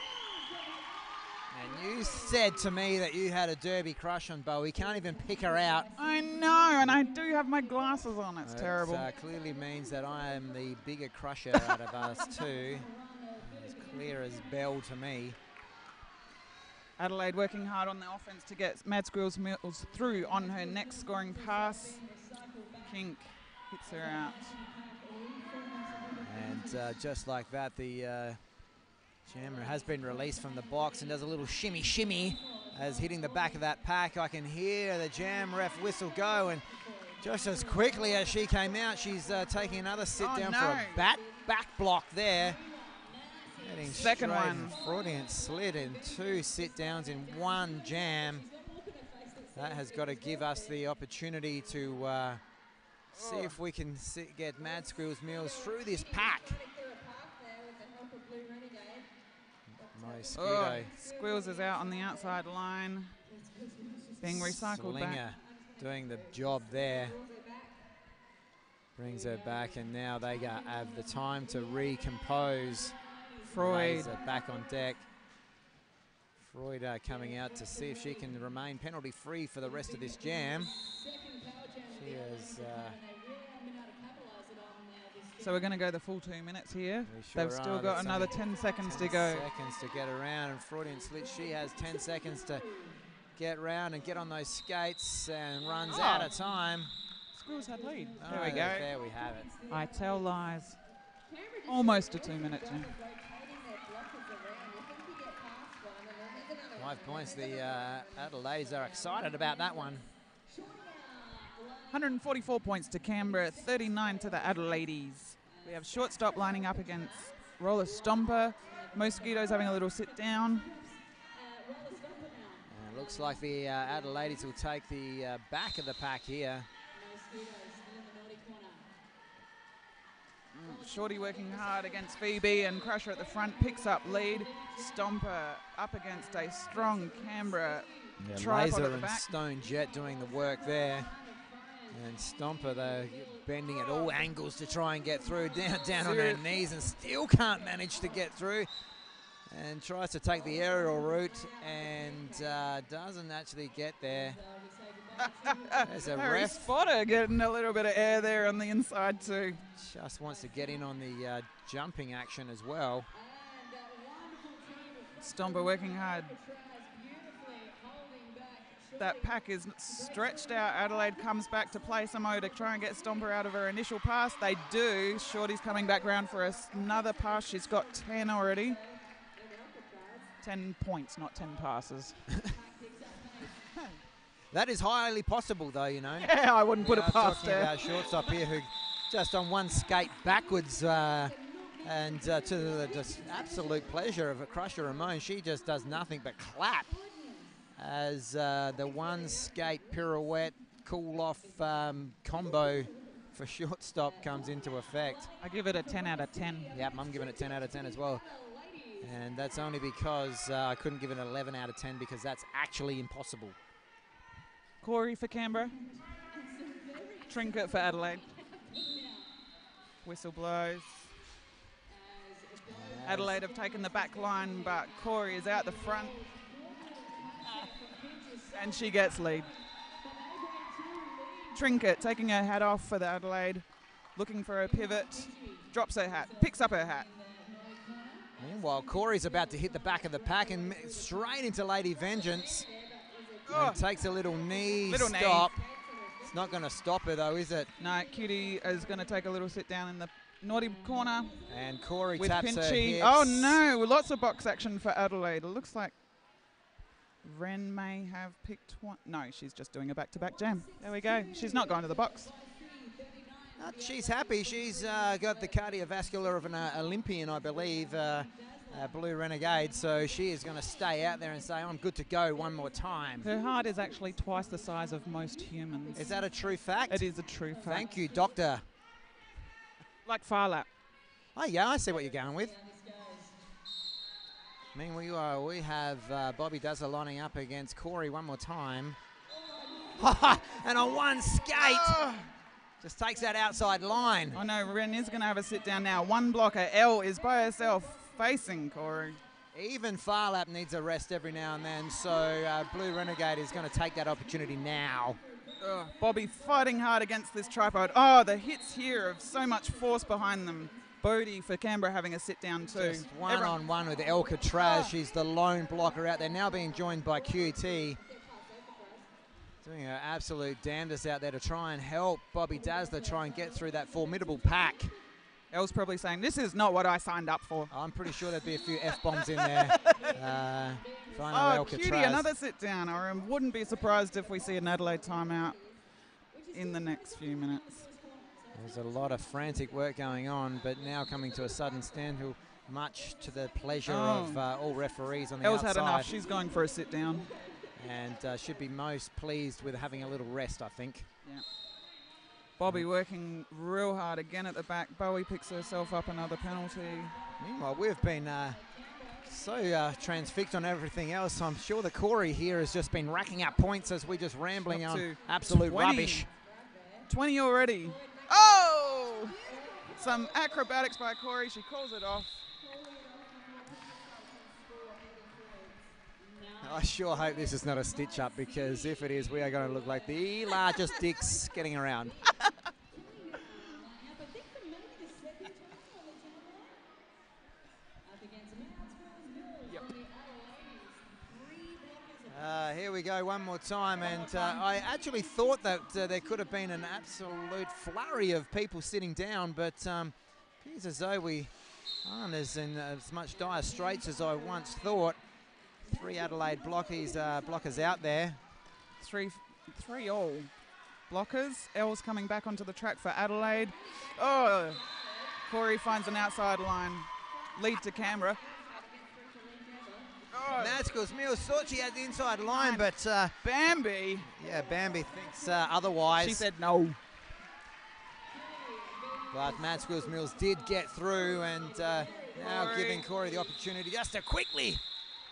And you said to me that you had a derby crush on Bowie. Can't even pick her out. I know, and I do have my glasses on. It's terrible. Clearly means that I am the bigger crusher out of us two. As clear as bell to me. Adelaide working hard on the offense to get Mad Squills Mills through on her next scoring pass. Kink hits her out. And just like that, the jammer has been released from the box and does a little shimmy as hitting the back of that pack. I can hear the jam ref whistle go, and just as quickly as she came out, she's taking another sit down for a back block there. Second one. Freudian slid in 2 sit downs in 1 jam. That has got to give us the opportunity to see if we can get Mad Squills Mills through this pack. Mosquito. Squills is out on the outside line. Being recycled back. Doing the job there. Brings her back, and now they have the time to recompose. Freud back on deck. Freud coming out to see if she can remain penalty free for the rest of this jam. She has. So we're going to go the full 2 minutes here. Sure They've still got another 10 seconds to go. 10 seconds to get around, and Freudian Slit, she has 10 seconds to get round and get on those skates, and runs out of time. Squills had lead. Oh, there we go. There we have it. I tell lies. Almost a 2 minute jam. 5 points. The Adelaides are excited about that one. 144 points to Canberra, 39 to the Adelaides. We have shortstop lining up against Roller Stomper. Mosquito's having a little sit down. And it looks like the Adelaides will take the back of the pack here. Shorty working hard against Phoebe, and Crusher at the front picks up lead. Stomper up against a strong Canberra tripod Laser at the and back. Stone Jet doing the work there. And Stomper, though, bending at all angles to try and get through. Down on her knees and still can't manage to get through. And tries to take the aerial route and doesn't actually get there. There's a Harry ref. Spotter getting a little bit of air there on the inside too. Just wants to get in on the jumping action as well. Stomper working hard. That pack is stretched out. Adelaide comes back to play some more to try and get Stomper out of her initial pass. They do. Shorty's coming back round for another pass. She's got 10 already. 10 points, not 10 passes. That is highly possible, though, you know. Yeah, I wouldn't put it past her. Talking about shortstop here who just on one skate backwards and to the just absolute pleasure of a Crusher Ramon, she just does nothing but clap as the one skate pirouette cool off combo for shortstop comes into effect. I give it a 10 out of 10. Yep, I'm giving it 10 out of 10 as well. And that's only because I couldn't give it an 11 out of 10 because that's actually impossible. Corey for Canberra. Trinket for Adelaide. Whistle blows. Adelaide have taken the back line, but Corey is out the front. And she gets lead. Trinket taking her hat off for the Adelaide. Looking for a pivot. Drops her hat. Picks up her hat. Meanwhile, Corey's about to hit the back of the pack and straight into Lady Vengeance. Oh. And takes a little knee Little stop. It's not going to stop her, though, is it? No, Cutie is going to take a little sit down in the naughty corner. And Corey with taps her Pinchy. hips. Oh, no. Lots of box action for Adelaide. It looks like Ren may have picked one. No, she's just doing a back-to-back jam. There we go. She's not going to the box. She's happy. She's got the cardiovascular of an Olympian, I believe, Blue Renegade. So she is going to stay out there and say, I'm good to go one more time. Her heart is actually twice the size of most humans. Is that a true fact? It is a true fact. Thank you, doctor. Like far lap. Oh, yeah, I see what you're going with. Meanwhile, we have Bobby Dazzler lining up against Corey one more time. And on one skate, just takes that outside line. I know, Ren is going to have a sit down now. One blocker, Elle, is by herself facing Corey. Even Farlap needs a rest every now and then, so Blue Renegade is going to take that opportunity now. Bobby fighting hard against this tripod. Oh, the hits here of so much force behind them. Bodie for Canberra having a sit down too. Just one-on-one with Alcatraz. She's the lone blocker out there, now being joined by QT. Doing her absolute damnedest out there to try and help Bobby Dazzler try and get through that formidable pack. Elle's probably saying, this is not what I signed up for. I'm pretty sure there'd be a few F-bombs in there. Cutie, another sit down. I wouldn't be surprised if we see an Adelaide timeout in the next few minutes. There's a lot of frantic work going on, but now coming to a sudden standstill, much to the pleasure of all referees on the outside. Elle's had enough. She's going for a sit down. And should be most pleased with having a little rest, I think. Yeah. Bobby working real hard again at the back. Bowie picks herself up another penalty. Meanwhile, we've been so transfixed on everything else. I'm sure the Corey here has just been racking up points as we just rambling on absolute 20. rubbish. 20 already. Oh! Some acrobatics by Corey. She calls it off. I sure hope this is not a stitch-up, because if it is, we are going to look like the largest dicks getting around. Here we go one more time, and I actually thought that there could have been an absolute flurry of people sitting down, but appears as though we aren't as in as much dire straits as I once thought. 3 Adelaide blockers out there. Three all blockers. Elle's coming back onto the track for Adelaide. Oh, Corey finds an outside line. Lead to Canberra. Oh. Matskell's Mills thought she had the inside line, but Bambi. Yeah, Bambi thinks otherwise. She said no. But Matskell's Mills did get through, and now giving Corey the opportunity just to quickly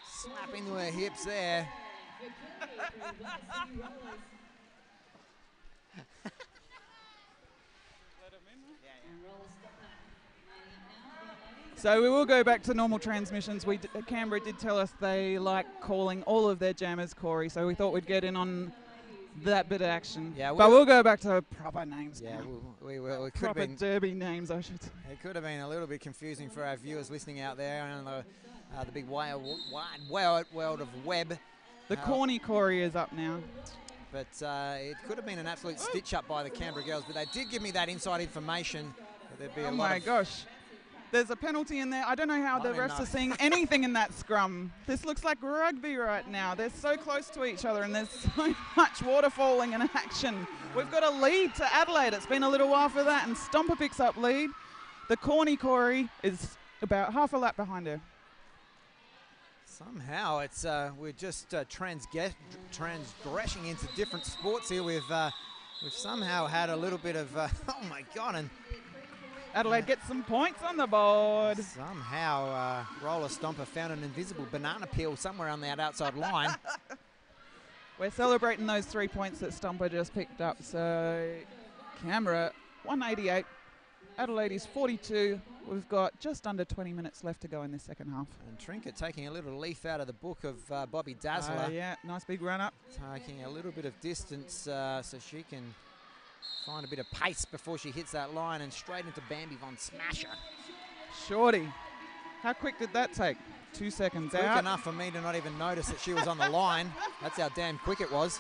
slap into her hips there. So we will go back to normal transmissions. Canberra did tell us they like calling all of their jammers Corey, so we thought we'd get in on that bit of action. Yeah, but we'll go back to proper names now. We proper derby names, I should say. It could have been a little bit confusing for our viewers listening out there on the big wide world of web. The corny Corey is up now. But it could have been an absolute stitch-up by the Canberra girls, but they did give me that inside information that there'd be a lot of... Oh, my gosh. There's a penalty in there. I don't know how the refs are seeing anything in that scrum. This looks like rugby right now. They're so close to each other, and there's so much water falling in action. We've got a lead to Adelaide. It's been a little while for that, and Stomper picks up lead. The corny Corey is about half a lap behind her. Somehow it's we're just transgressing into different sports here. We've somehow had a little bit of oh my god, and Adelaide gets some points on the board. Somehow Roller Stomper found an invisible banana peel somewhere on that outside line. We're celebrating those 3 points that Stomper just picked up. So Canberra 188. Adelaide is 42. We've got just under 20 minutes left to go in this second half. And Trinket taking a little leaf out of the book of Bobby Dazzler. Yeah, nice big run up. Taking a little bit of distance so she can find a bit of pace before she hits that line, and straight into Bambi Von Smasher. Shorty. How quick did that take? 2 seconds out. Quick enough for me to not even notice that she was on the line. That's how damn quick it was.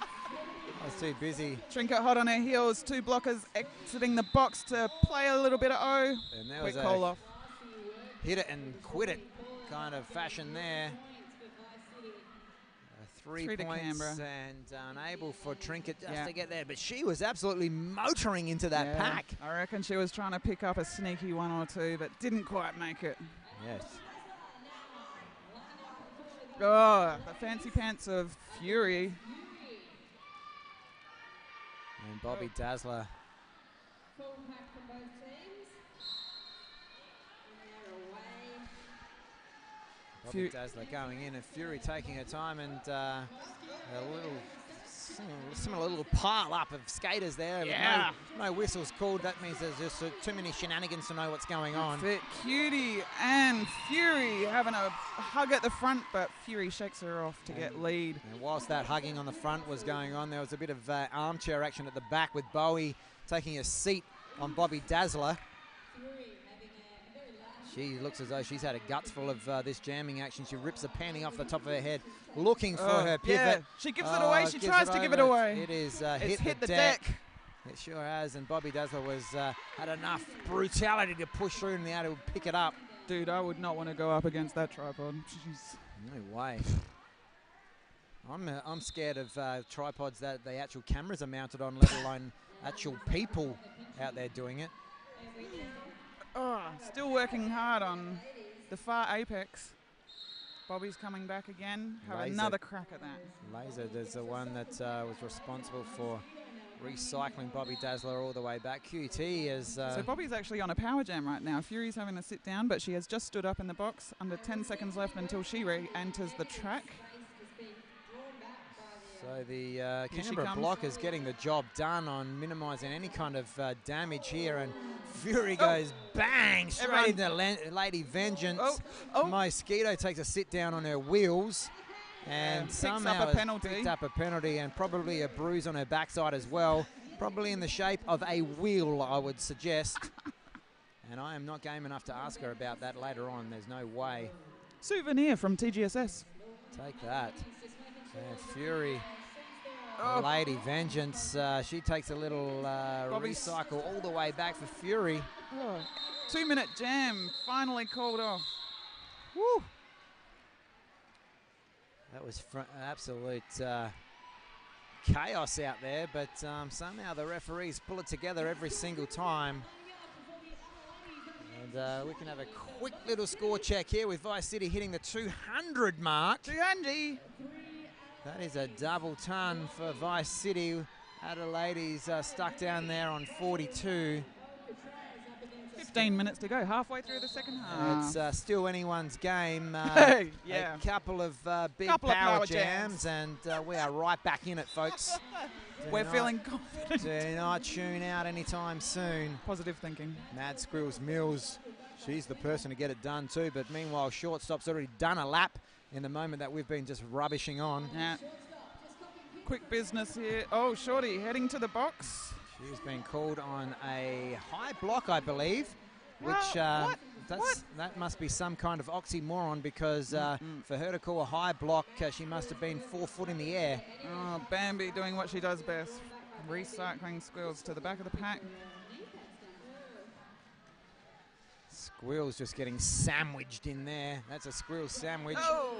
I was too busy. Trinket hot on her heels. 2 blockers exiting the box to play a little bit of O. And there quick was call off. Hit it and quit it kind of fashion there. 3 points and unable for Trinket just to get there. But she was absolutely motoring into that pack. I reckon she was trying to pick up a sneaky 1 or 2, but didn't quite make it. Yes. Oh, the fancy pants of Fury. And Bobby Dazzler. Bobby Dazzler going in, and Fury taking her time, and a similar little pile up of skaters there. Yeah. No whistles called. That means there's just too many shenanigans to know what's going on. Cutie and Fury having a hug at the front, but Fury shakes her off to get lead. And whilst that hugging on the front was going on, there was a bit of armchair action at the back with Bowie taking a seat on Bobby Dazzler. She looks as though she's had a guts full of this jamming action. She rips the panty off the top of her head, looking for her pivot. Yeah. She gives it away. She tries to give it away. It is hit the deck. It sure has, and Bobby Dazzler was had enough brutality to push through and be able to pick it up. Dude, I would not want to go up against that tripod. Jeez. No way. I'm scared of tripods that the actual cameras are mounted on, let alone actual people out there doing it. Oh, still working hard on the far apex. Bobby's coming back again. Have another crack at that. Laser is the one that was responsible for recycling Bobby Dazzler all the way back. QT is... So Bobby's actually on a power jam right now. Fury's having to sit down, but she has just stood up in the box. Under 10 seconds left until she re-enters the track. So the Canberra block is getting the job done on minimising any kind of damage here, and Fury goes bang straight into Lady Vengeance. Mosquito takes a sit down on her wheels and somehow picked up a penalty and probably a bruise on her backside as well, probably in the shape of a wheel, I would suggest. And I am not game enough to ask her about that later on. There's no way. Souvenir from TGSS. Take that. And Fury, Lady Vengeance, she takes a little recycle all the way back for Fury. 2 minute jam finally called off. Woo! That was absolute chaos out there, but somehow the referees pull it together every single time. And we can have a quick little score check here with Vice City hitting the 200 mark. 200! That is a double ton for Vice City. Adelaide's stuck down there on 42. 15 minutes to go, halfway through the second half. It's still anyone's game. Yeah. A couple of big power jams, and we are right back in it, folks. We're feeling confident. Do not tune out anytime soon. Positive thinking. Mad Squirrels Mills, she's the person to get it done too, but meanwhile, Shortstop's already done a lap in the moment that we've been just rubbishing on. Yeah. Quick business here. Oh, Shorty heading to the box. She's been called on a high block, I believe, which what? that must be some kind of oxymoron, because for her to call a high block, she must have been 4 foot in the air. Oh, Bambi doing what she does best. Recycling Squirrels to the back of the pack. Squirrels just getting sandwiched in there. That's a Squirrel sandwich. Oh!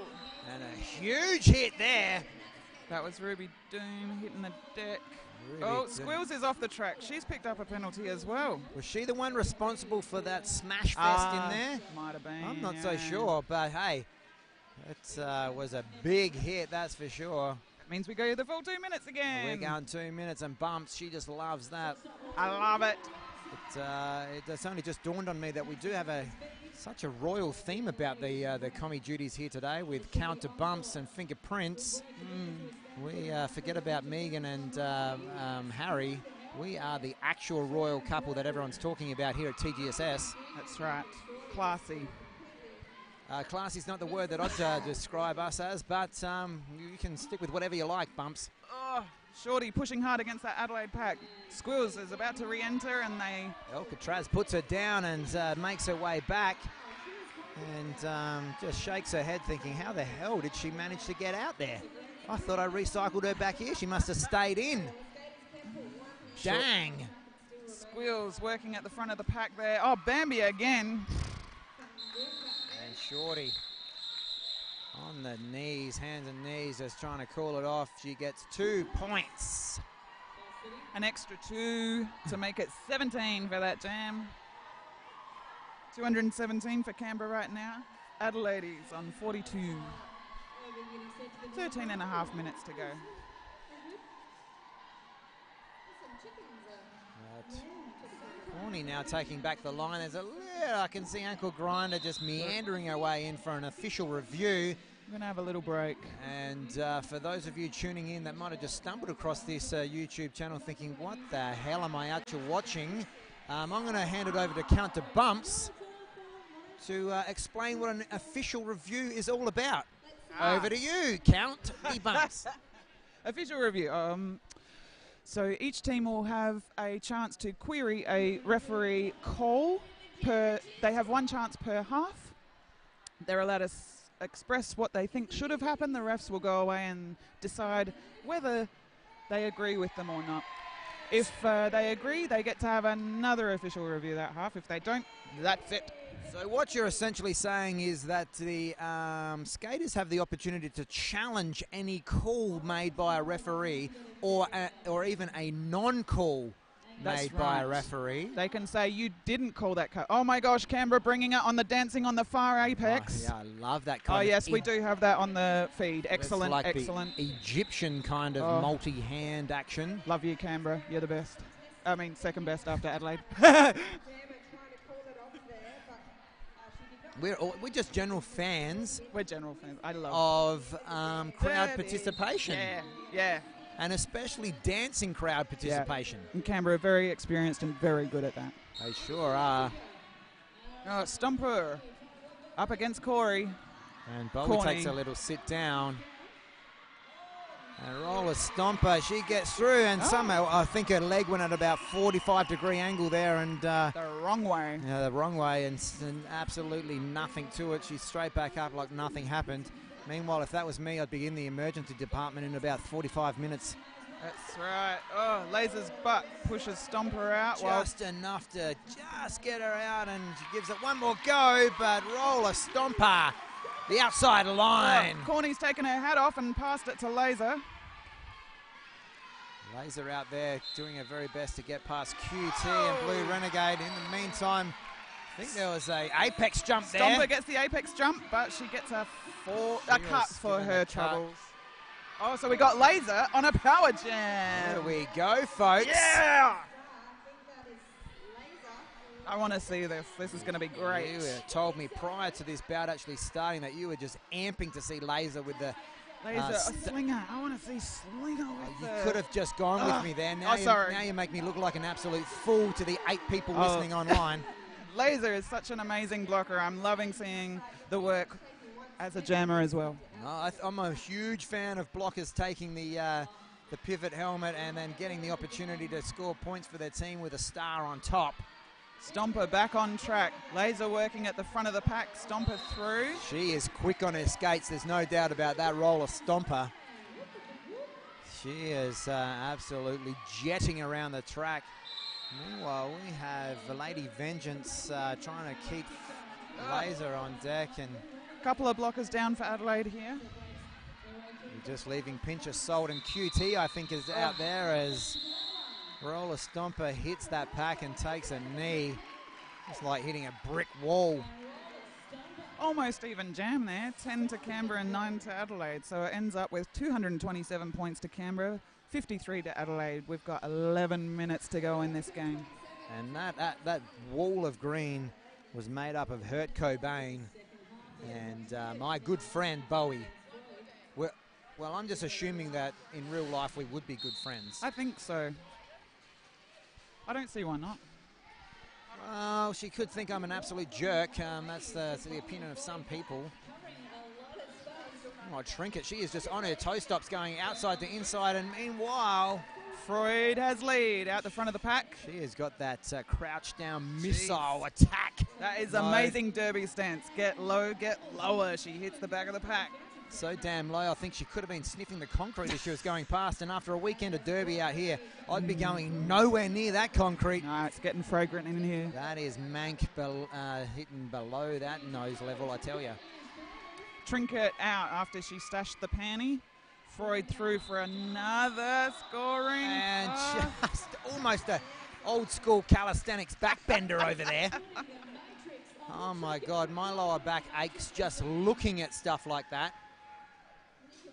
And a huge hit there. That was Ruby Doom hitting the deck. Really Squills is off the track. She's picked up a penalty as well. Was she the one responsible for that smash fest in there? Might have been. I'm not so sure, but hey, it was a big hit, that's for sure. That means we go the full 2 minutes again. We're going 2 minutes and bumps. She just loves that. I love it. It's only just dawned on me that we do have such a royal theme about the commie duties here today, with counter bumps and fingerprints. We forget about Megan and Harry. We are the actual royal couple that everyone's talking about here at TGSS. That's right. Classy. Classy is not the word that I'd describe us as, but you can stick with whatever you like, Bumps. Oh, Shorty pushing hard against that Adelaide pack. Squills is about to re-enter, and Alcatraz puts her down and makes her way back, and just shakes her head thinking, how the hell did she manage to get out there? I thought I recycled her back here. She must have stayed in. Dang. Squills working at the front of the pack there. Oh, Bambi again. And Shorty on the knees, hands and knees, just trying to call it off. She gets 2 points. An extra 2 to make it 17 for that jam. 217 for Canberra right now. Adelaide is on 42. 13 and a half minutes to go. Corny now taking back the line. There's a little, I can see Ankle Grinder just meandering her way in for an official review. We're going to have a little break. And for those of you tuning in that might have just stumbled across this YouTube channel thinking, what the hell am I actually watching? I'm going to hand it over to Counter Bumps to explain what an official review is all about. Over to you, Count the Bumps. Official review. So each team will have a chance to query a referee call. They have 1 chance per half. They're allowed to express what they think should have happened. The refs will go away and decide whether they agree with them or not. If they agree, they get to have another official review that half. If they don't, that's it. So what you're essentially saying is that the skaters have the opportunity to challenge any call made by a referee, or even a non-call made by a referee. They can say, you didn't call that cut. Oh my gosh, Canberra bringing it on the dancing on the far apex. Oh, yeah, I love that kind of... Oh yes, we do have that on the feed. Excellent, like excellent. The Egyptian kind of multi-hand action. Love you, Canberra. You're the best. I mean, second best after Adelaide. We're just general fans. We're general fans. I love of crowd participation. Yeah, yeah. And especially dancing crowd participation. Yeah. And Canberra are very experienced and very good at that. They sure are. Oh, Stumper up against Corey. And Bowie takes a little sit down. And Roller Stomper, she gets through, and somehow I think her leg went at about 45-degree angle there, and the wrong way. Yeah, the wrong way, and absolutely nothing to it. She's straight back up like nothing happened. Meanwhile, if that was me, I'd be in the emergency department in about 45 minutes. That's right. Oh, Laser's butt pushes Stomper out. Just enough to just get her out, and she gives it one more go, but Roller Stomper, the outside line. Corny's taken her hat off and passed it to Laser. Laser out there doing her very best to get past QT and Blue Renegade. In the meantime, I think there was a apex jump there. Stomper gets the apex jump, but she gets a cut for her troubles. Oh, so we got Laser on a power jam. There we go, folks. Yeah! I want to see this. This is going to be great. You told me prior to this bout actually starting that you were just amping to see Laser with the... Laser, a slinger. I want to see Slinger with You could have just gone with me there. Now, now you make me look like an absolute fool to the 8 people listening online. Laser is such an amazing blocker. I'm loving seeing the work as a jammer as well. I'm a huge fan of blockers taking the pivot helmet and then getting the opportunity to score points for their team with a star on top. Stomper back on track. Laser working at the front of the pack. Stomper through. She is quick on her skates. There's no doubt about that roller Stomper. She is absolutely jetting around the track. Meanwhile, we have Lady Vengeance trying to keep Laser on deck. And a couple of blockers down for Adelaide here. Just leaving Pinch of Salt, and QT, I think, is out there as Roller Stomper hits that pack and takes a knee. It's like hitting a brick wall. Almost even jam there. 10 to Canberra and 9 to Adelaide. So it ends up with 227 points to Canberra, 53 to Adelaide. We've got 11 minutes to go in this game. And that wall of green was made up of Hurt Cobain and my good friend Bowie. Well, I'm just assuming that in real life we would be good friends. I think so. I don't see why not. Well, she could think I'm an absolute jerk. That's the opinion of some people. Oh, Trinket, she is just on her toe stops going outside to inside, and meanwhile... Freud has lead out the front of the pack. She has got that crouch down missile attack. That is amazing derby stance. Get low, get lower. She hits the back of the pack. So damn low, I think she could have been sniffing the concrete as she was going past, and after a weekend of derby out here, I'd be going nowhere near that concrete. No, it's getting fragrant in here. That is mank hitting below that nose level, I tell you. Trinket out after she stashed the panty. Freud through for another scoring. And just almost a old school calisthenics backbender over there. Oh my God, my lower back aches just looking at stuff like that.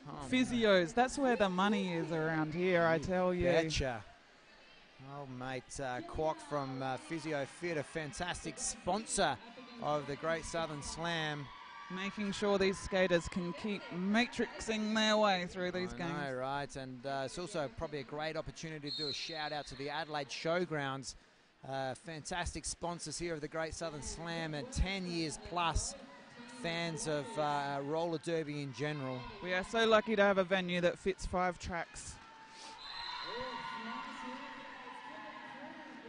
Oh, Physios, that's where the money is around here, I tell you. Betcha. Oh, mate, Kwok from Physio Fit, a fantastic sponsor of the Great Southern Slam. Making sure these skaters can keep matrixing their way through these games. I know, right? And it's also probably a great opportunity to do a shout out to the Adelaide Showgrounds. Fantastic sponsors here of the Great Southern Slam, and 10 years plus fans of roller derby in general. We are so lucky to have a venue that fits 5 tracks.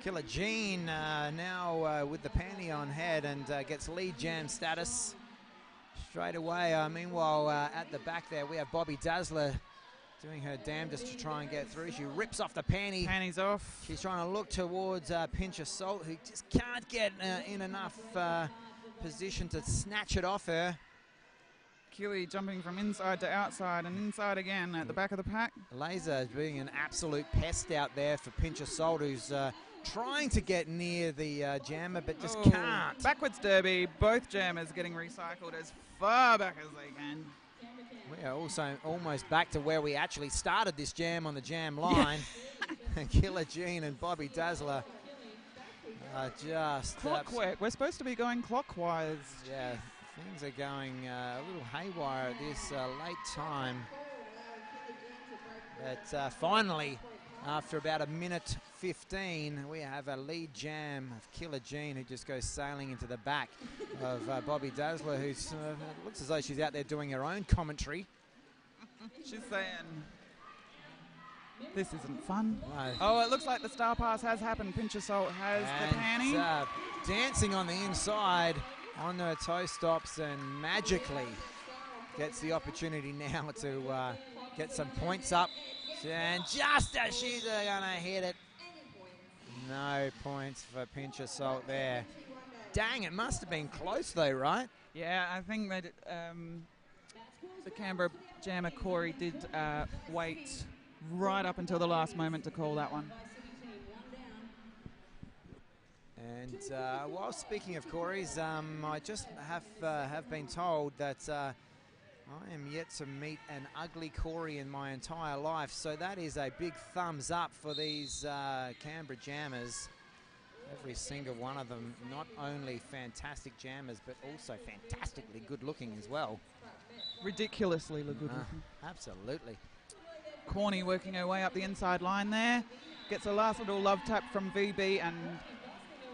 Killer Jean now with the panty on head and gets lead jam status straight away. Meanwhile, at the back there, we have Bobby Dazzler doing her damnedest to try and get through. She rips off the panty. Panties off. She's trying to look towards Pinch of Salt, who just can't get in enough position to snatch it off her. Killy jumping from inside to outside and inside again at the back of the pack. Laser being an absolute pest out there for Pinch of Salt, who's trying to get near the jammer, but just can't. Backwards derby, both jammers getting recycled as far back as they can. We are also almost back to where we actually started this jam on the jam line. Killer Jean and Bobby Dazzler are just... Clockwork. We're supposed to be going clockwise. Yeah, things are going a little haywire at this late time. But finally, after about a minute 15, we have a lead jam of Killer Jean, who just goes sailing into the back of Bobby Dazzler, who looks as though she's out there doing her own commentary. She's saying, this isn't fun. No. Oh, it looks like the star pass has happened. Pinch of Salt has the panty. Dancing on the inside on her toe stops and magically gets the opportunity now to get some points up. And just as she's going to hit it, no points for Pinch of Salt there. Dang, it must have been close though, right? Yeah, I think that the Canberra jammer Corey did wait right up until the last moment to call that one. And while speaking of Corey's, I just have been told that I am yet to meet an ugly Corey in my entire life, so that is a big thumbs up for these Canberra jammers. Every single one of them, not only fantastic jammers, but also fantastically good looking as well. Ridiculously good looking. Absolutely. Corny working her way up the inside line there. Gets a last little love tap from VB and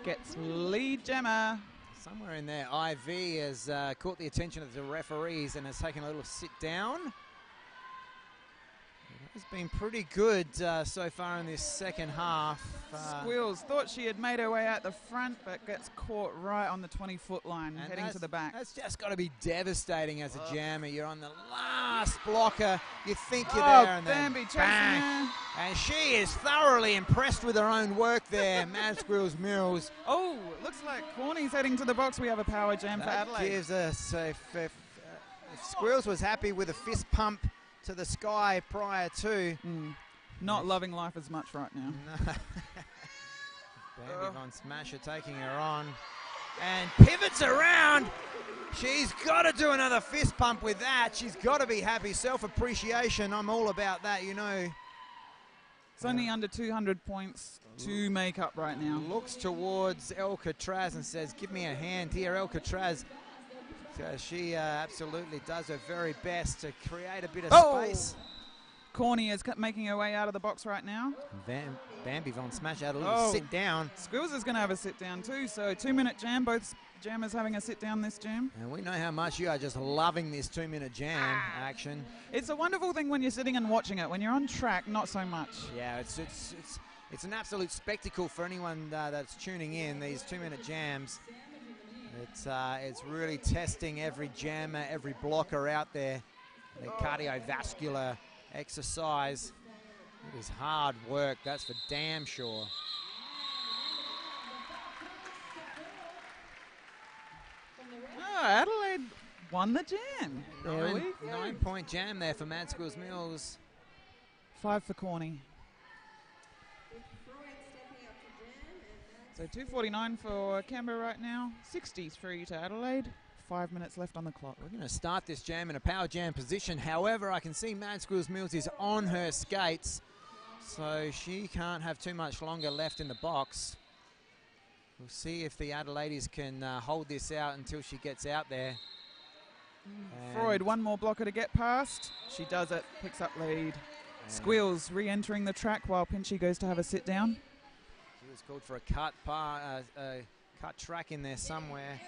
gets lead jammer. Somewhere in there, IV has caught the attention of the referees and has taken a little sit down. It's been pretty good so far in this second half. Squills thought she had made her way out the front, but gets caught right on the 20-foot line, heading to the back. That's just got to be devastating as a jammer. You're on the last blocker. You think you're there, and then bang. And she is thoroughly impressed with her own work there, Mad Squills Mills. Oh, looks like Corny's heading to the box. We have a power jam for Adelaide. Gives us if Squills was happy with a fist pump to the sky prior to. Not loving life as much right now. Bambi Von Smasher taking her on and pivots around. She's got to do another fist pump with that. She's got to be happy. Self-appreciation, I'm all about that, you know. It's only under 200 points to make up right now. Looks towards Alcatraz and says, give me a hand here, Alcatraz. So she absolutely does her very best to create a bit of space. Corny is making her way out of the box right now. Bambi Von Smash had a little sit down. Squills is going to have a sit down too, so 2-minute jam. Both jammers having a sit down this jam. And we know how much you are just loving this 2-minute jam action. It's a wonderful thing when you're sitting and watching it. When you're on track, not so much. Yeah, it's an absolute spectacle for anyone that's tuning in, these 2-minute jams. It's really testing every jammer, every blocker out there. The cardiovascular exercise. It is hard work, that's for damn sure. Adelaide won the jam. 9-point jam there for Mad Squills Mills. 5 for Corny. So 2:49 for Canberra right now. 63 to Adelaide. 5 minutes left on the clock. We're going to start this jam in a power jam position. However, I can see Mad Squills Mills is on her skates, so she can't have too much longer left in the box. We'll see if the Adelaides can hold this out until she gets out there. Freud, one more blocker to get past. She does it, picks up lead. Squills re-entering the track while Pinchy goes to have a sit down. She was called for a cut track in there somewhere.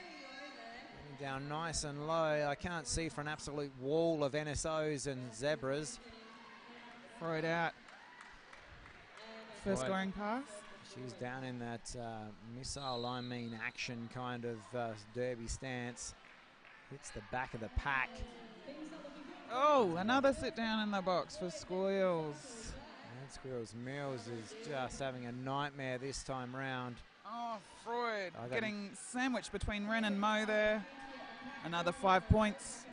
Down nice and low. I can't see for an absolute wall of NSOs and zebras. Freud out. First scoring pass. She's down in that missile, I mean action kind of derby stance. Hits the back of the pack. Oh, another sit down in the box for Squills. Mad Squills Mills is just having a nightmare this time round. Oh, Freud getting sandwiched between Ren and Mo there. Another 5 points.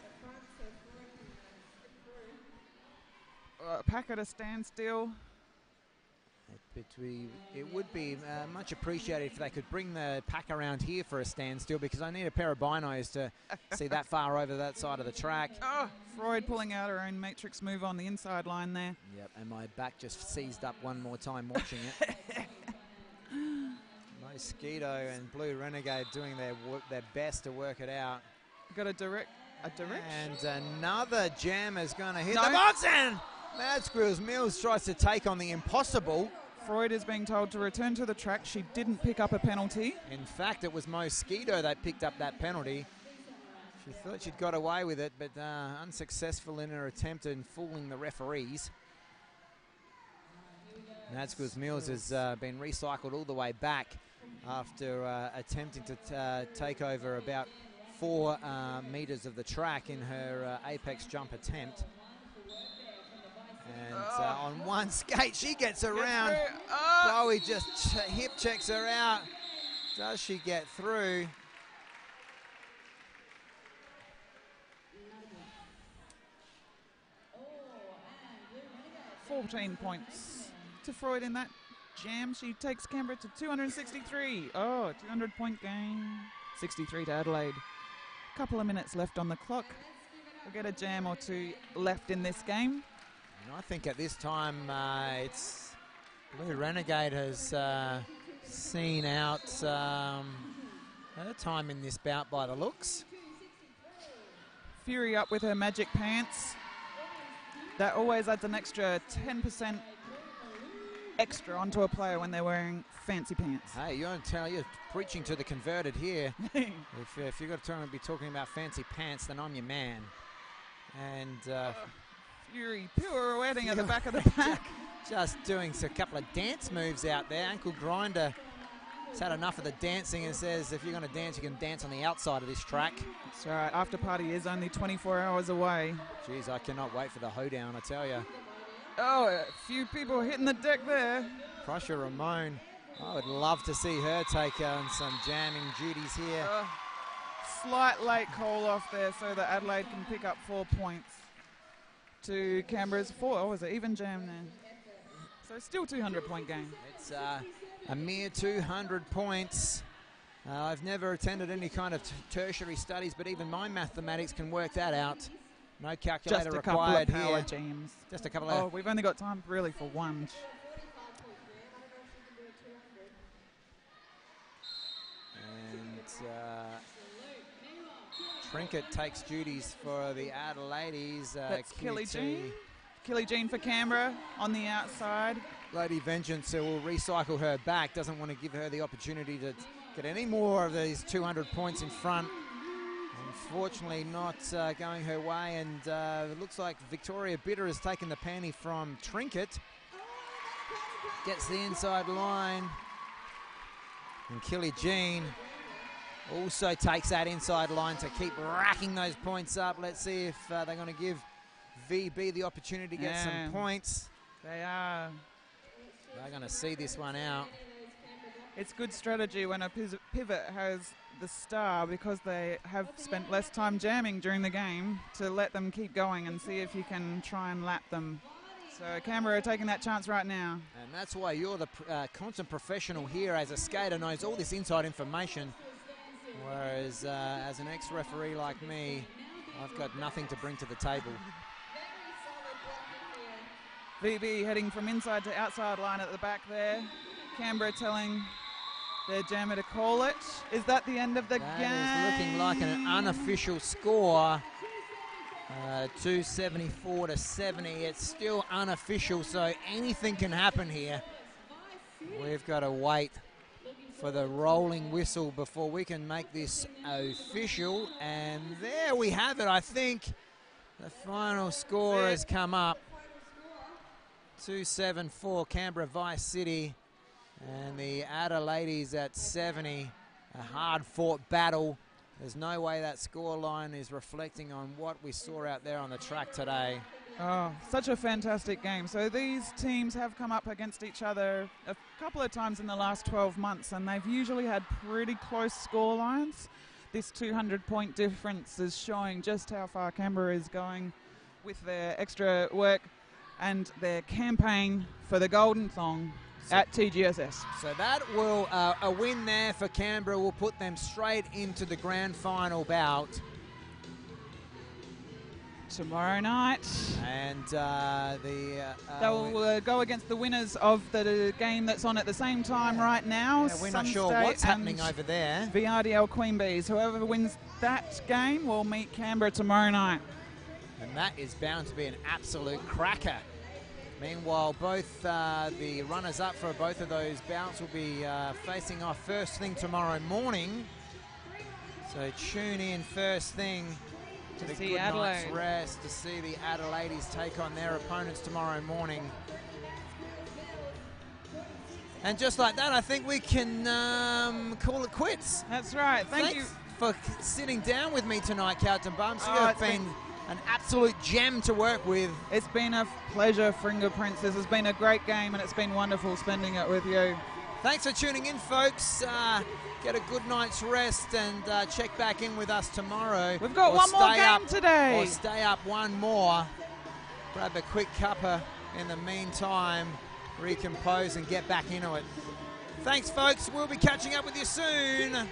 Pack at a standstill. It would be much appreciated if they could bring the pack around here for a standstill, because I need a pair of binos to see that far over that side of the track. Oh, Freud pulling out her own matrix move on the inside line there. Yep, and my back just seized up one more time watching it. Mosquito and Blue Renegade doing their best to work it out. Got a direct. And another jam is going to hit the box, and Mad Squills Mills tries to take on the impossible. Freud is being told to return to the track. She didn't pick up a penalty. In fact, it was Mosquito that picked up that penalty. She thought she'd got away with it, but unsuccessful in her attempt in fooling the referees. Mad Squills Mills has been recycled all the way back after attempting to take over about 4 meters of the track in her apex jump attempt. And on one skate, she gets around. Chloe just hip checks her out. Does she get through? $14 points to Freud in that jam. She takes Canberra to 263. Oh, 200-point gain. 63 to Adelaide. Couple of minutes left on the clock. We'll get a jam or two left in this game. And I think at this time it's Blue Renegade has seen out her time in this bout by the looks. Fury up with her magic pants. That always adds an extra 10% extra onto a player when they're wearing fancy pants. Hey, you're preaching to the converted here. if you're going to be talking about fancy pants, then I'm your man. And Fury pirouetting at the back of the pack. Just doing a couple of dance moves out there. Ankle grinder has had enough of the dancing and says if you're going to dance, you can dance on the outside of this track. That's right. After party is only 24 hours away. Jeez, I cannot wait for the hoedown, I tell you. Oh, a few people hitting the deck there. Crusher Ramon. I would love to see her take on some jamming duties here. Slight late call off there so that Adelaide can pick up 4 points to Canberra's 4. Oh, was it even jam there? So still 200-point game. It's a mere 200 points. I've never attended any kind of tertiary studies, but even my mathematics can work that out. No calculator required here. Just a couple of power jams. Just a couple of... Oh, we've only got time really for one. And Trinket takes duties for the Adelaides. That's Kelly Jean. Kelly Jean for Canberra on the outside. Lady Vengeance will recycle her back. Doesn't want to give her the opportunity to get any more of these 200 points in front. Unfortunately not going her way, and it looks like Victoria Bitter has taken the panty from Trinket. Gets the inside line. And Kelly Jean also takes that inside line to keep racking those points up. Let's see if they're going to give VB the opportunity to get some points. They are. They're going to see this one out. It's good strategy when a pivot has the star, because they have spent less time jamming during the game, to let them keep going and see if you can try and lap them. So Canberra are taking that chance right now. And that's why you're the content professional here, as a skater knows all this inside information, whereas as an ex-referee like me, I've got nothing to bring to the table. VB heading from inside to outside line at the back there. Canberra telling their jammer to call it. Is that the end of the game? That is looking like an unofficial score. 274 to 70. It's still unofficial, so anything can happen here. We've got to wait for the rolling whistle before we can make this official. And there we have it. I think the final score has come up. 274 Canberra Vice City, and the Adelaides at 70. A hard-fought battle. There's no way that scoreline is reflecting on what we saw out there on the track today. Oh, such a fantastic game. So these teams have come up against each other a couple of times in the last 12 months, and they've usually had pretty close scorelines. This 200-point difference is showing just how far Canberra is going with their extra work and their campaign for the Golden Thong at TGSS. So that will, a win there for Canberra will put them straight into the grand final bout tomorrow night. And they will go against the winners of the game that's on at the same time right now. Yeah, we're not sure what's happening over there. VRDL Queen Bees. Whoever wins that game will meet Canberra tomorrow night. And that is bound to be an absolute cracker. Meanwhile, both the runners-up for both of those bouts will be facing off first thing tomorrow morning. So tune in first thing to the Good Night's Rest to see the Adelaides take on their opponents tomorrow morning. And just like that, I think we can call it quits. That's right. Thank you for sitting down with me tonight, Captain Bumps. You have been an absolute gem to work with. It's been a pleasure, Fingerprints. This has been a great game, and it's been wonderful spending it with you. Thanks for tuning in, folks. Get a good night's rest and check back in with us tomorrow. We've got one more game today. Or stay up one more. Grab a quick cuppa in the meantime, recompose and get back into it. Thanks, folks. We'll be catching up with you soon.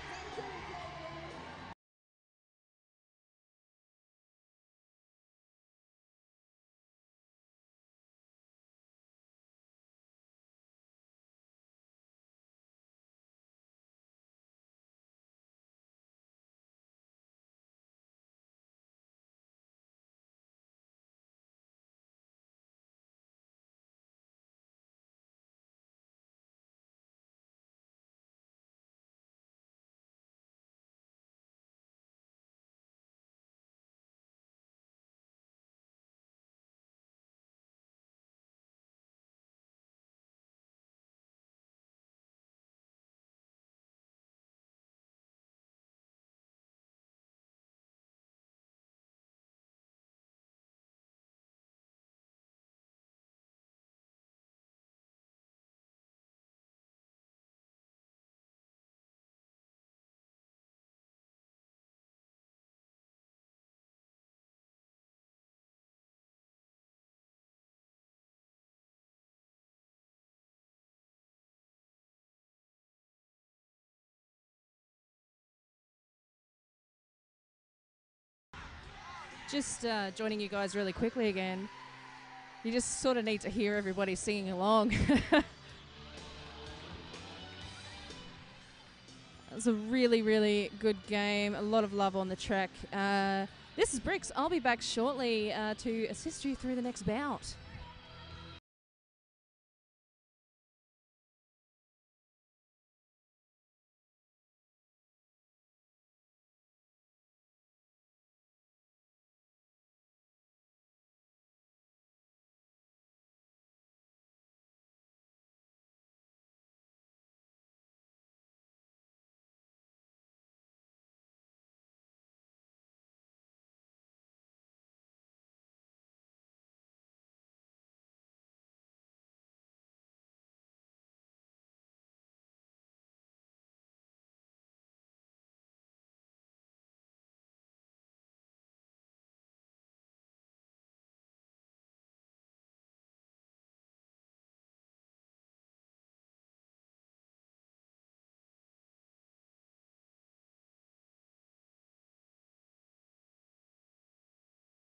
Just joining you guys really quickly again. You just sort of need to hear everybody singing along. It's a really, really good game. A lot of love on the track. This is Bricks. I'll be back shortly to assist you through the next bout.